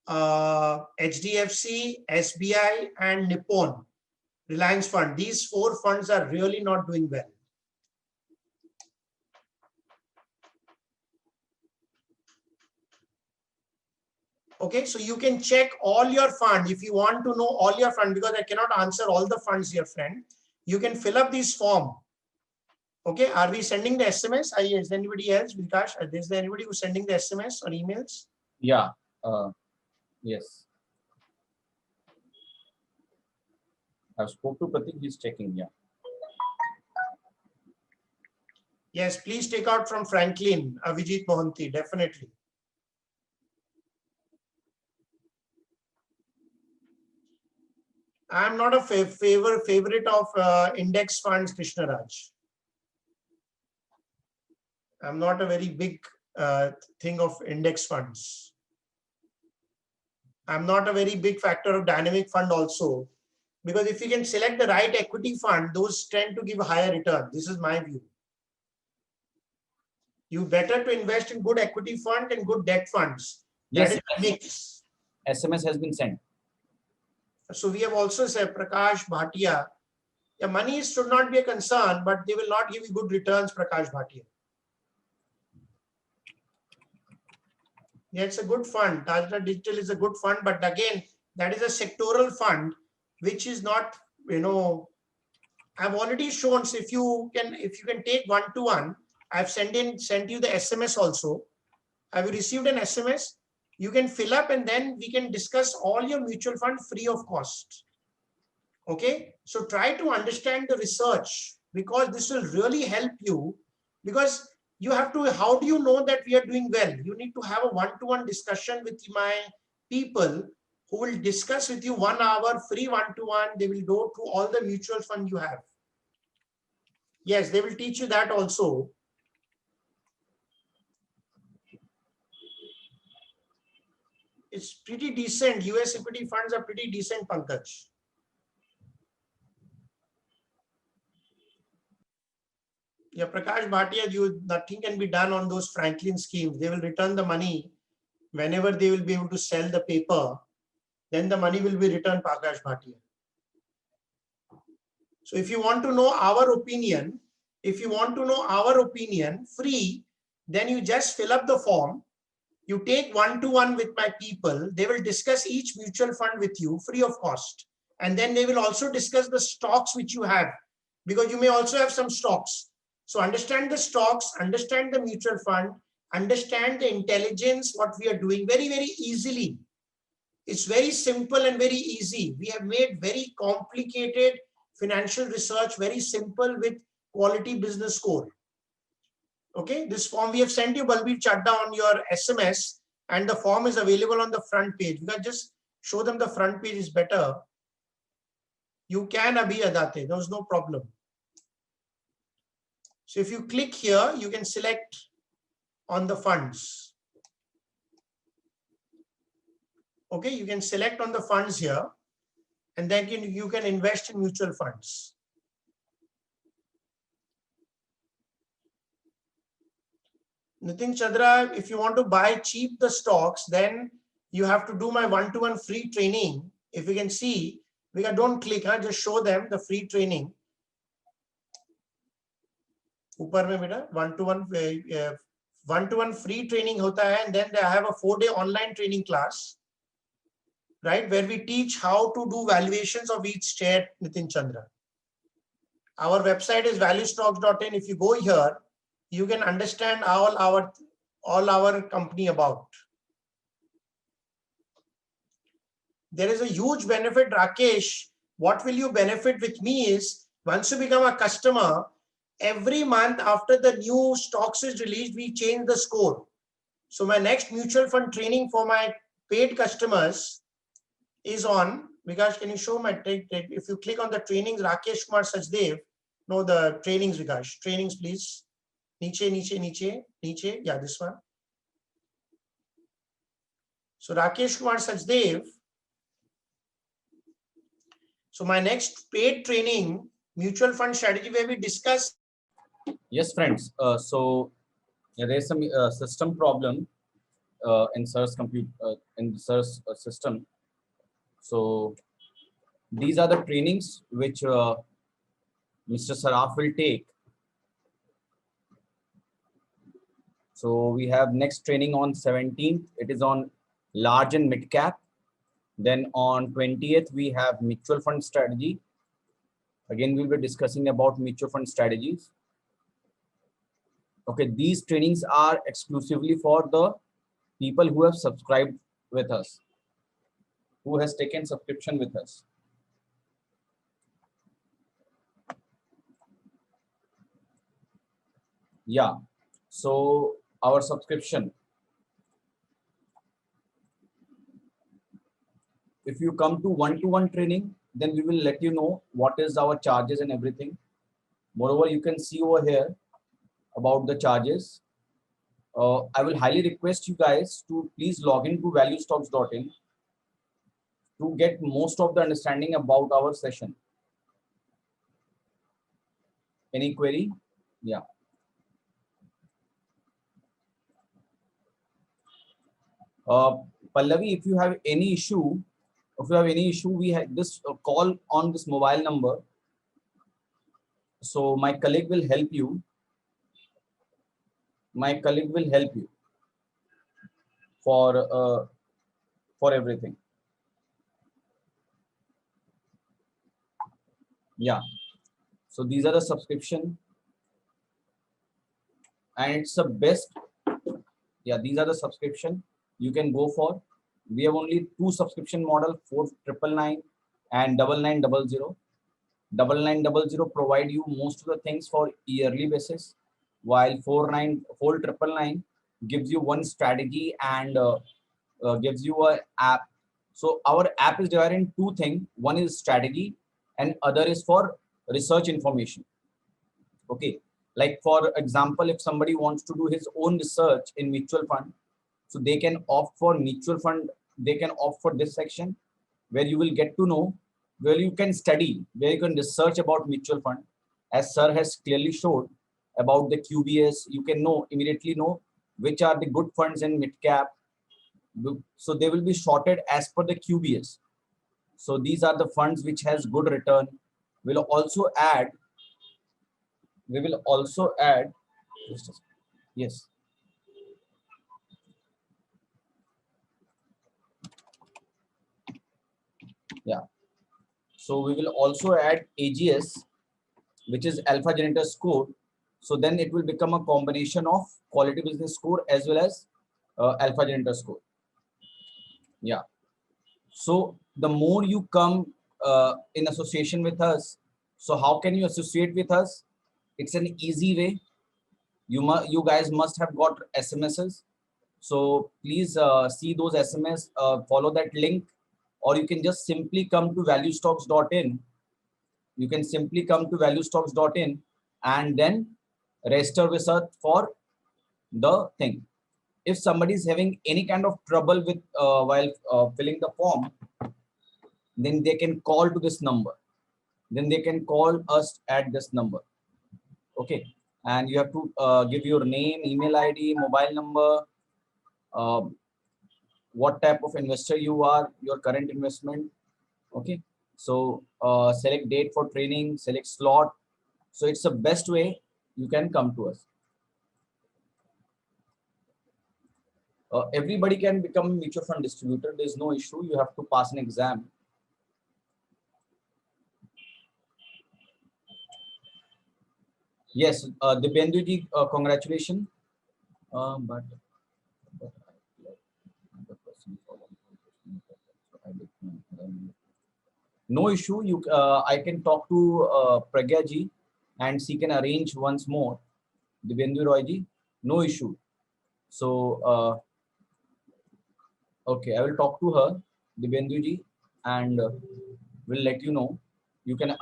HDFC, SBI, and Nippon Reliance Fund. These 4 funds are really not doing well. Okay, so you can check all your funds if you want to know all your funds, because I cannot answer all the funds, dear friend. You can fill up this form. Okay, are we sending the SMS? Is anybody else? Vikash, is there anybody who's sending the SMS or emails? Yeah. Yes. I've spoke to Pratik, he's checking. Yeah. Yes, please take out from Franklin, Vijit Mohanty, definitely. I'm not a favorite of index funds, Krishna Raj. I'm not a very big thing of index funds. I'm not a very big factor of dynamic fund also, because if you can select the right equity fund, those tend to give a higher return. This is my view. You better to invest in good equity fund and good debt funds. Yes, that is a mix. SMS has been sent. So we have also said, Prakash Bhatia, yeah, money should not be a concern, but they will not give you good returns, Prakash Bhatia. Yeah, it's a good fund. Tajra Digital is a good fund, but again, that is a sectoral fund, which is not, I've already shown. So if you can take one-to-one, I've sent you the SMS also. Have you received an SMS? You can fill up and then we can discuss all your mutual fund free of cost. Okay, so try to understand the research, because this will really help you, because you have to, how do you know that we are doing well? You need to have a one-to-one discussion with my people who will discuss with you 1 hour free one-to-one. They will go through all the mutual fund you have. Yes, they will teach you that also. It's pretty decent. US equity funds are pretty decent, Pankaj. Yeah, Prakash Bhatia, nothing can be done on those Franklin schemes. They will return the money whenever they will be able to sell the paper. Then the money will be returned, Prakash Bhatia. So if you want to know our opinion, free, then you just fill up the form. You take one-to-one with my people. They will discuss each mutual fund with you free of cost. And then they will also discuss the stocks which you have, because you may also have some stocks. So understand the stocks, understand the mutual fund, understand the intelligence, what we are doing very, very easily. It's very simple and very easy. We have made very complicated financial research very simple with quality business score. Okay, this form we have sent you, Balbir Chadda, on your SMS, and the form is available on the front page. You can just show them the front page is better. You can abhi adate, there's no problem. So if you click here, you can select on the funds. Okay, you can select on the funds here, and then you can invest in mutual funds. Nitin Chandra, if you want to buy cheap the stocks, then you have to do my one-to-one free training. If you can see, don't click, just show them the free training. ऊपर में बेटा one-to-one free training होता है, and then I have a 4-day online training class, right, where we teach how to do valuations of each share, Nitin Chandra. Our website is valuestocks.in. If you go here, you can understand all our company about. There is a huge benefit, Rakesh. What will you benefit with me is, once you become a customer, every month after the new stocks is released, we change the score. So my next mutual fund training for my paid customers is on. Vikash, can you show my if you click on the trainings, Rakesh Kumar Sachdev, no, the trainings, Vikash, trainings, please. Niche. Yeah, this one. So Rakesh Kumar Sachdev. So my next paid training, mutual fund strategy, where we discuss. Yes, friends. So there is some system problem in SIR's system. So these are the trainings which Mr. Saraf will take. So we have next training on 17th. It is on large and mid cap. Then on 20th, we have mutual fund strategy. Again, we'll be discussing about mutual fund strategies. Okay, these trainings are exclusively for the people who have subscribed with us, who has taken subscription with us. Yeah, so our subscription. If you come to one-to-one training, then we will let you know what is our charges and everything. Moreover, you can see over here about the charges. I will highly request you guys to please log in to valuestocks.in to get most of the understanding about our session. Any query? Yeah. Pallavi, if you have any issue, we have this call on this mobile number. So my colleague will help you. For everything. Yeah. So these are the subscription, and it's the best. Yeah, these are the subscription you can go for. We have only 2 subscription model, 4999 and 9900. 9900 provide you most of the things for yearly basis, while 4999 gives you one strategy and gives you a app. So our app is divided in 2 things. One is strategy and other is for research information. Okay, like for example, if somebody wants to do his own research in mutual fund, so they can opt for mutual fund. They can opt for this section where you will get to know, where you can study, where you can research about mutual fund. As sir has clearly showed about the QBS, you can immediately know which are the good funds in mid cap. So they will be sorted as per the QBS. So these are the funds which has good return. We will also add. Yes. Yeah. So we will also add AGS, which is Alpha Generator Score. So then it will become a combination of Quality Business Score as well as Alpha Generator Score. Yeah. So the more you come in association with us, so how can you associate with us? It's an easy way. You guys must have got SMSs. So please see those SMS, follow that link, or you can just simply come to valuestocks.in. You can simply come to valuestocks.in and then register with us for the thing. If somebody is having any kind of trouble with while filling the form, then they can call to this number. Then they can call us at this number. Okay. And you have to give your name, email ID, mobile number, what type of investor you are, your current investment. Okay. So select date for training, select slot. So it's the best way you can come to us. Everybody can become a mutual fund distributor. There's no issue. You have to pass an exam. Yes, Dibyendu ji, congratulations. But no issue. I can talk to Pragya ji and she can arrange once more. Dibyendu Roy ji, no issue. So okay, I will talk to her, Dibyendu ji, and we'll let you know. You can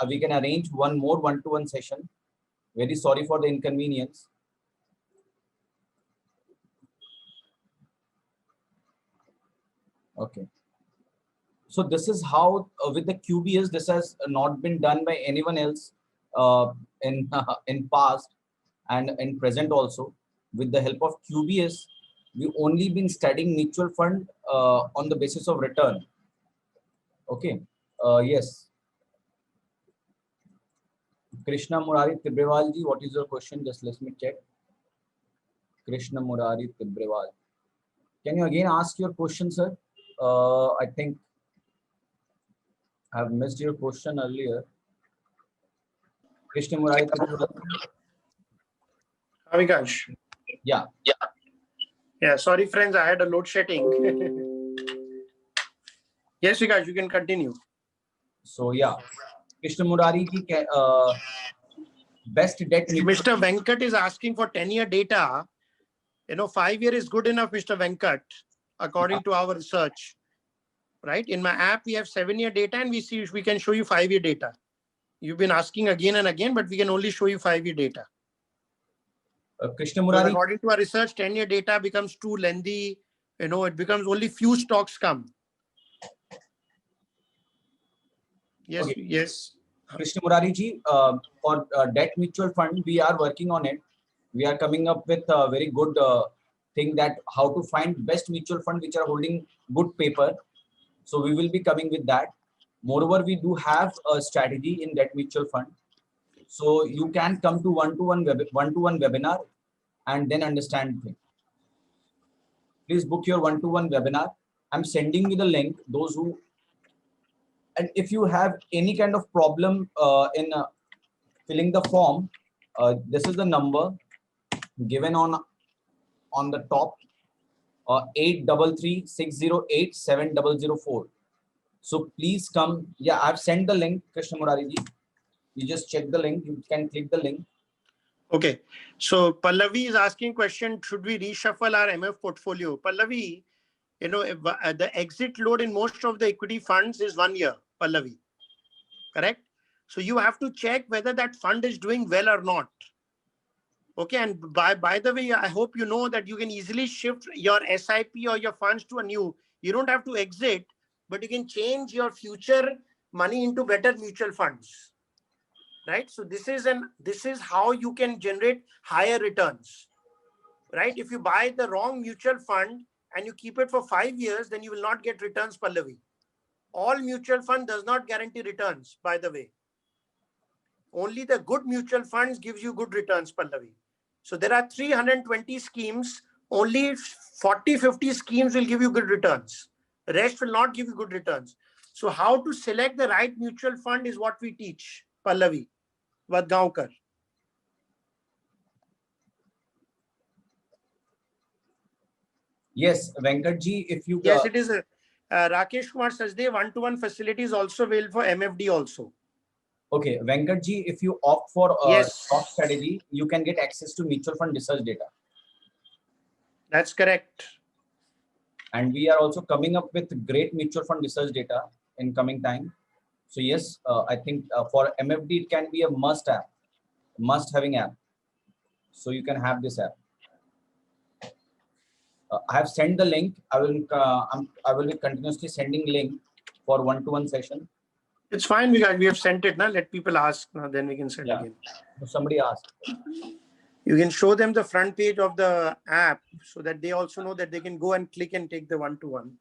we can arrange one more one-to-one session. Very sorry for the inconvenience. Okay. So this is how with the QBS, this has not been done by anyone else in past and in present also. With the help of QBS, we only been studying mutual fund on the basis of return. Okay. Yes. Krishna Murari Tibrewal ji, what is your question? Just let me check. Krishna Murari Tibrewal. Can you again ask your question, sir? I think I have missed your question earlier. Krishna Murari Tibrewal. Avikash. Yeah. Yeah, sorry friends, I had a load shedding. Yes, Vikash, you can continue. So yeah, Krishna Murari ji, best debt. Mr. Venkat is asking for 10-year data. 5-year is good enough, Mr. Venkat, according to our research. Right? In my app, we have 7-year data and we can show you 5-year data. You've been asking again and again, but we can only show you 5-year data. Krishna Murari. According to our research, 10-year data becomes too lengthy. It becomes only few stocks come. Yes, okay. Yes. Krishna Murari ji, for debt mutual fund, we are working on it. We are coming up with a very good thing that how to find best mutual fund which are holding good paper. So we will be coming with that. Moreover, we do have a strategy in debt mutual fund. So you can come to one-to-one webinar and then understand things. Please book your one-to-one webinar. I'm sending you the link. Those who, and if you have any kind of problem in filling the form, this is the number given on the top, 833-608-7004. So please come. Yeah, I've sent the link, Krishna Murari ji. You just check the link. You can click the link. Okay. So Pallavi is asking question, should we reshuffle our MF portfolio? Pallavi, the exit load in most of the equity funds is 1 year, Pallavi. Correct? So you have to check whether that fund is doing well or not. Okay. And by the way, I hope you know that you can easily shift your SIP or your funds to a new. You don't have to exit, but you can change your future money into better mutual funds. Right? So this is how you can generate higher returns. Right? If you buy the wrong mutual fund and you keep it for 5 years, then you will not get returns, Pallavi. All mutual fund does not guarantee returns, by the way. Only the good mutual funds gives you good returns, Pallavi. So there are 320 schemes. Only 40-50 schemes will give you good returns. The rest will not give you good returns. So how to select the right mutual fund is what we teach, Pallavi Vadgaonkar. Yes, Venkatji, if you Yes, it is. Rakesh Kumar Sachdev, one-to-one facility is also available for MFD also. okay, Venkatji, if you opt for a Yes. stock strategy, you can get access to mutual fund research data. That's correct. And we are also coming up with great mutual fund research data in coming time. So yes, I think for MFD, it can be a must having app. So you can have this app. I have sent the link. I will be continuously sending link for one-to-one session. It's fine. We have sent it now. Let people ask now. Then we can send again. So somebody asked. You can show them the front page of the app so that they also know that they can go and click and take the one-to-one.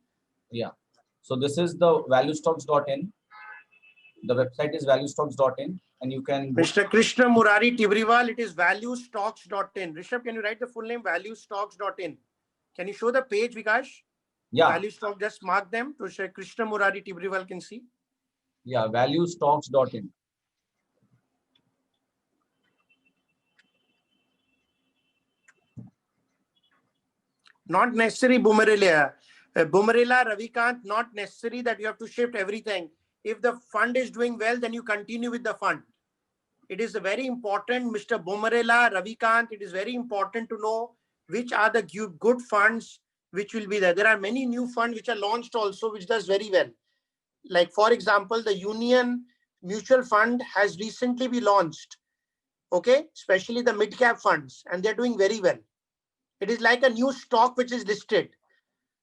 Yeah. So this is the valuestocks.in. The website is valuestocks.in, and you can. Mr. Krishna Murari Tibriwal, it is valuestocks.in. Rishabh, can you write the full name? Valuestocks.in. Can you show the page, Vikash? Yeah. Value stock, just mark them so Krishna Murari Tibriwal can see. Yeah, valuestocks.in. Not necessary Boomerella. Boomerella, Ravikant, not necessary that you have to shift everything. If the fund is doing well, then you continue with the fund. It is very important, Mr. Boomerella, Ravikant, it is very important to know which are the good funds which will be there. There are many new funds which are launched also, which does very well. Like, for example, the Union Mutual Fund has recently been launched. Okay, especially the mid-cap funds, and they're doing very well. It is like a new stock which is listed.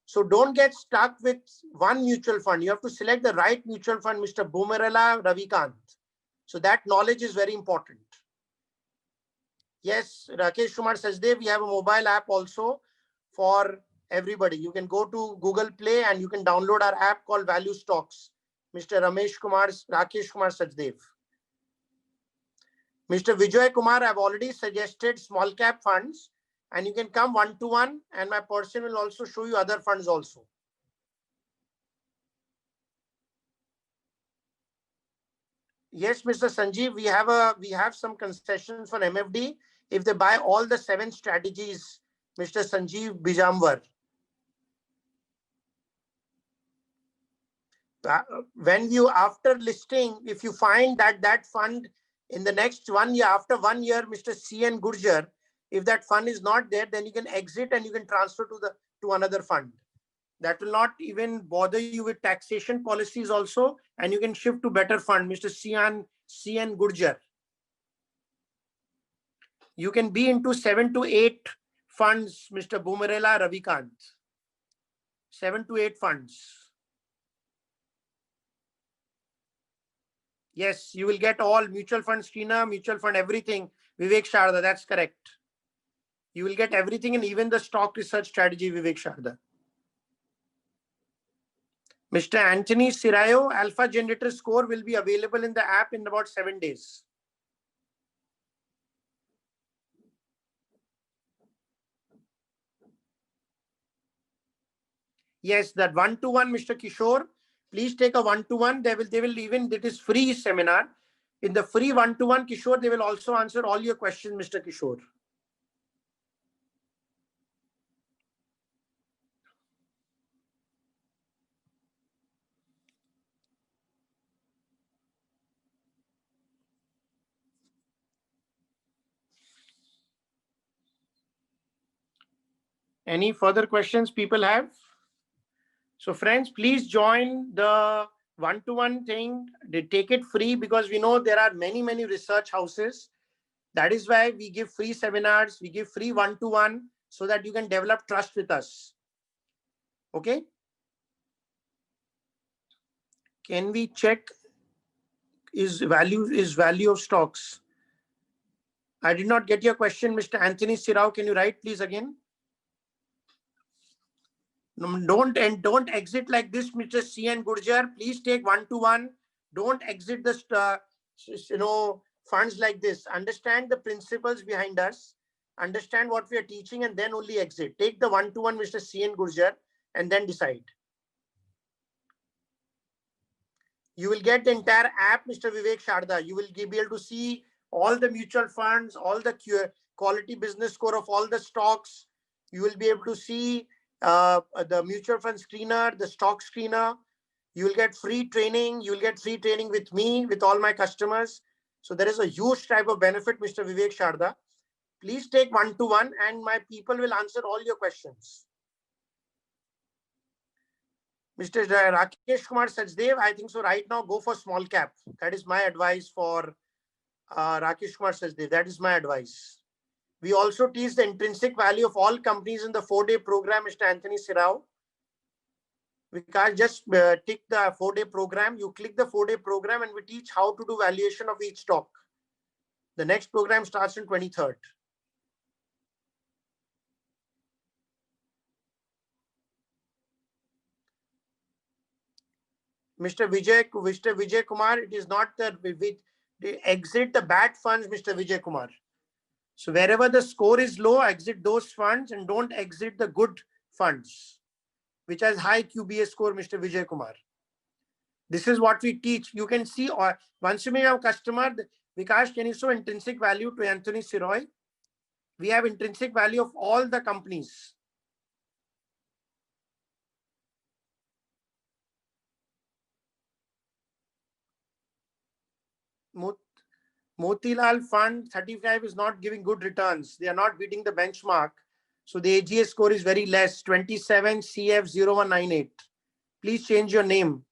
So don't get stuck with one mutual fund. You have to select the right mutual fund, Mr. Boomerella, Ravikant. So that knowledge is very important. Yes, Rakesh Kumar Sachdev, we have a mobile app also for everybody. You can go to Google Play and you can download our app called Value Stocks. Mr. Rakesh Kumar Sachdev. Mr. Vijay Kumar, I've already suggested small cap funds, and you can come one-to-one, and my person will also show you other funds also. Yes, Mr. Sanjeev, we have some concessions for MFD if they buy all the 7 strategies, Mr. Sanjeev Bijamwar. When you, after listing, if you find that that fund in the next 1 year, after 1 year, Mr. C.N. Gurjar, if that fund is not there, then you can exit and you can transfer to another fund. That will not even bother you with taxation policies also, and you can shift to better fund, Mr. C.N. Gurjar. You can be into 7 to 8 funds, Mr. Boomerella Ravikant. 7 to 8 funds. Yes, you will get all mutual fund Srina, mutual fund, everything. Vivek Sharda, that's correct. You will get everything and even the stock research strategy, Vivek Sharda. Mr. Anthony Sirayo, Alpha Generator score will be available in the app in about 7 days. Yes, that one-to-one, Mr. Kishore. Please take a one-to-one. They will even, it is free seminar. In the free one-to-one, Kishore, they will also answer all your questions, Mr. Kishore. Any further questions people have? So friends, please join the one-to-one thing. They take it free because we know there are many research houses. That is why we give free seminars, we give free one-to-one so that you can develop trust with us. Okay. Can we check is value of stocks? I did not get your question, Mr. Anthony Sirao. Can you write please again? Don't exit like this, Mr. C.N. Gurjar. Please take one-to-one. Don't exit the funds like this. Understand the principles behind us. Understand what we are teaching and then only exit. Take the one-to-one, Mr. C.N. Gurjar, and then decide. You will get the entire app, Mr. Vivek Sharda. You will be able to see all the mutual funds, all the quality business score of all the stocks. You will be able to see the mutual fund screener, the stock screener. You will get free training. You will get free training with me, with all my customers. So there is a huge type of benefit, Mr. Vivek Sharda. Please take one-to-one and my people will answer all your questions. Mr. Rakesh Kumar Sachdev, I think so right now go for small cap. That is my advice for Rakesh Kumar Sachdev. That is my advice. We also teach the intrinsic value of all companies in the 4-day program, Mr. Anthony Sirao. We can't just tick the 4-day program. You click the 4-day program and we teach how to do valuation of each stock. The next program starts on 23rd. Mr. Vijay Kumar, it is not that we exit the bad funds, Mr. Vijay Kumar. So wherever the score is low, exit those funds and don't exit the good funds, which has high QBA score, Mr. Vijay Kumar. This is what we teach. You can see, or once you may have a customer, Vikash, can you show intrinsic value to Anthony Siroy? We have intrinsic value of all the companies. Motilal Fund 35 is not giving good returns. They are not beating the benchmark. So the AGS score is very less, 27 CF0198. Please change your name.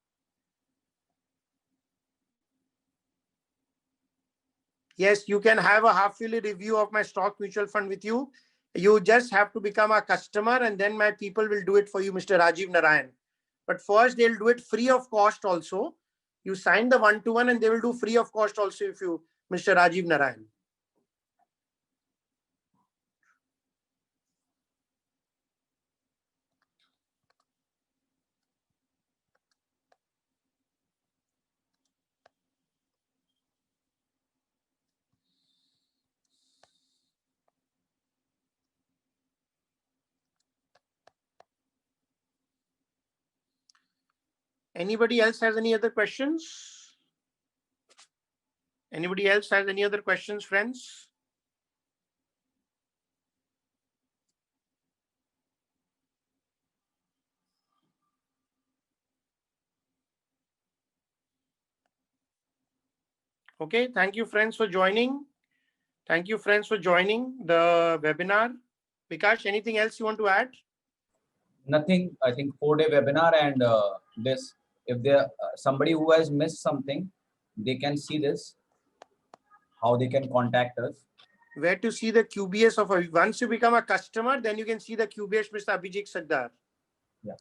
Yes, you can have a half-yearly review of my stock mutual fund with you. You just have to become a customer and then my people will do it for you, Mr. Rajiv Narayan. But first they'll do it free of cost also. You sign the one-to-one and they will do free of cost also if you, Mr. Rajiv Narayan. Anybody else has any other questions? Anybody else has any other questions, friends? Okay, thank you friends for joining. Thank you friends for joining the webinar. Vikash, anything else you want to add? Nothing. I think 4-day webinar and this. If there somebody who has missed something, they can see this. How they can contact us. Where to see the QBS of a, once you become a customer, then you can see the QBS, Mr. Abhijit Sardar. Yeah.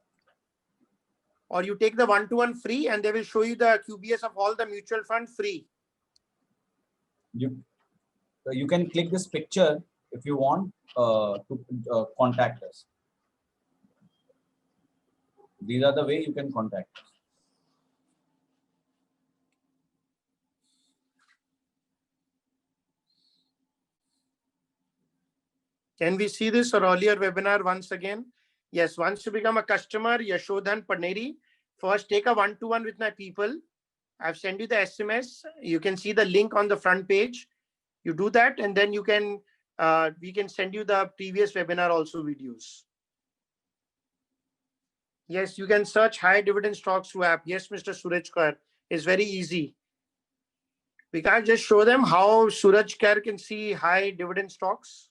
Or you take the one-to-one free and they will show you the QBS of all the mutual fund free. You can click this picture if you want to contact us. These are the way you can contact us. Can we see this or earlier webinar once again? Yes, once you become a customer, Yashodhan Paneri, first take a one-to-one with my people. I've sent you the SMS. You can see the link on the front page. You do that and then you can, we can send you the previous webinar also videos. Yes, you can search high dividend stocks through app. Yes, Mr. Suraj Kar, is very easy. We can't just show them how Suraj Kar can see high dividend stocks.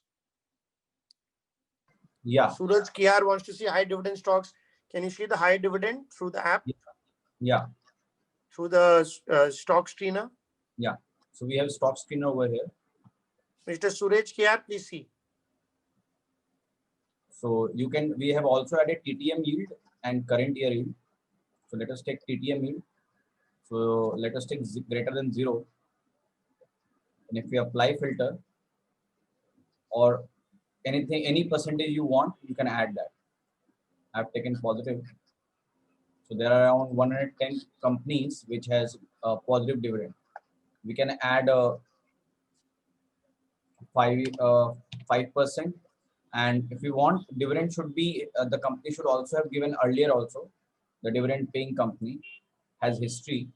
Yeah. Suraj Kiar wants to see high dividend stocks. Can you see the high dividend through the app? Yeah. Through the stock screener? Yeah. So we have stock screener over here. Mr. Suraj Kiar, please see. So you can, we have also added TTM yield and current year yield. So let us take TTM yield. So let us take greater than 0. And if we apply filter or anything, any percentage you want, you can add that. I've taken positive. So there are around 110 companies which has a positive dividend. We can add a 5%. And if we want, dividend should be, the company should also have given earlier also. The dividend paying company has history.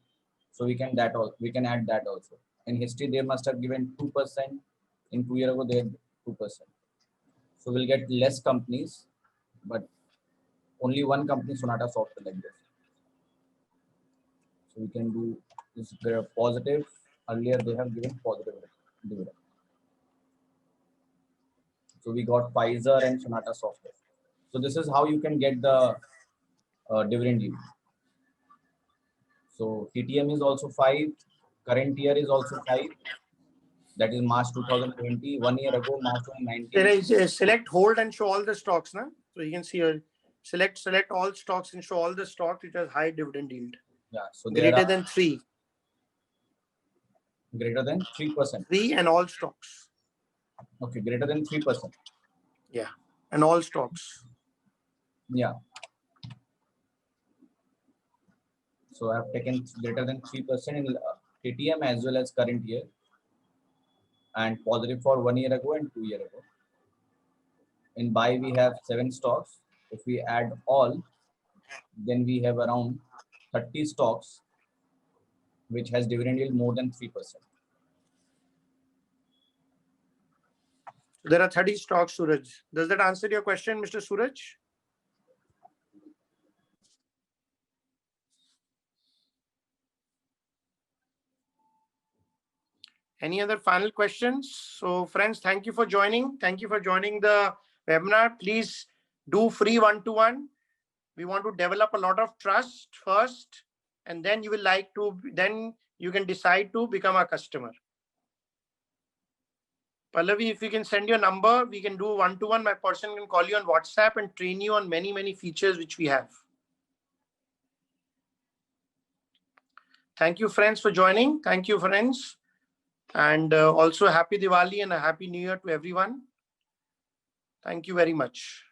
So we can add that also. In history, they must have given 2%. In 2 years ago, they had 2%. So we'll get less companies, but only one company, Sonata Software, like this. So we can do this positive. Earlier, they have given positive dividend. So we got Pfizer and Sonata Software. So this is how you can get the dividend yield. So TTM is also 5. Current year is also 5. That is March 2020. 1 year ago, March 2019. There is a select, hold, and show all the stocks, na? So you can see a select all stocks and show all the stocks which has high dividend yield. Yeah. So there Greater are than 3. greater than 3%. 3 and all stocks. Okay, greater than 3%. Yeah, and all stocks. Yeah. So I have taken greater than 3% in TTM as well as current year, and positive for 1 year ago and 2 years ago. In buy, we have 7 stocks. If we add all, then we have around 30 stocks, which has dividend yield more than 3%. There are 30 stocks, Suraj. Does that answer your question, Mr. Suraj? Any other final questions? So friends, thank you for joining. Thank you for joining the webinar. Please do free one-to-one. We want to develop a lot of trust first, and then you can decide to become a customer. Pallavi, if you can send your number, we can do one-to-one. My person can call you on WhatsApp and train you on many, many features which we have. Thank you, friends, for joining. Thank you, friends. And also happy Diwali and a happy New Year to everyone. Thank you very much.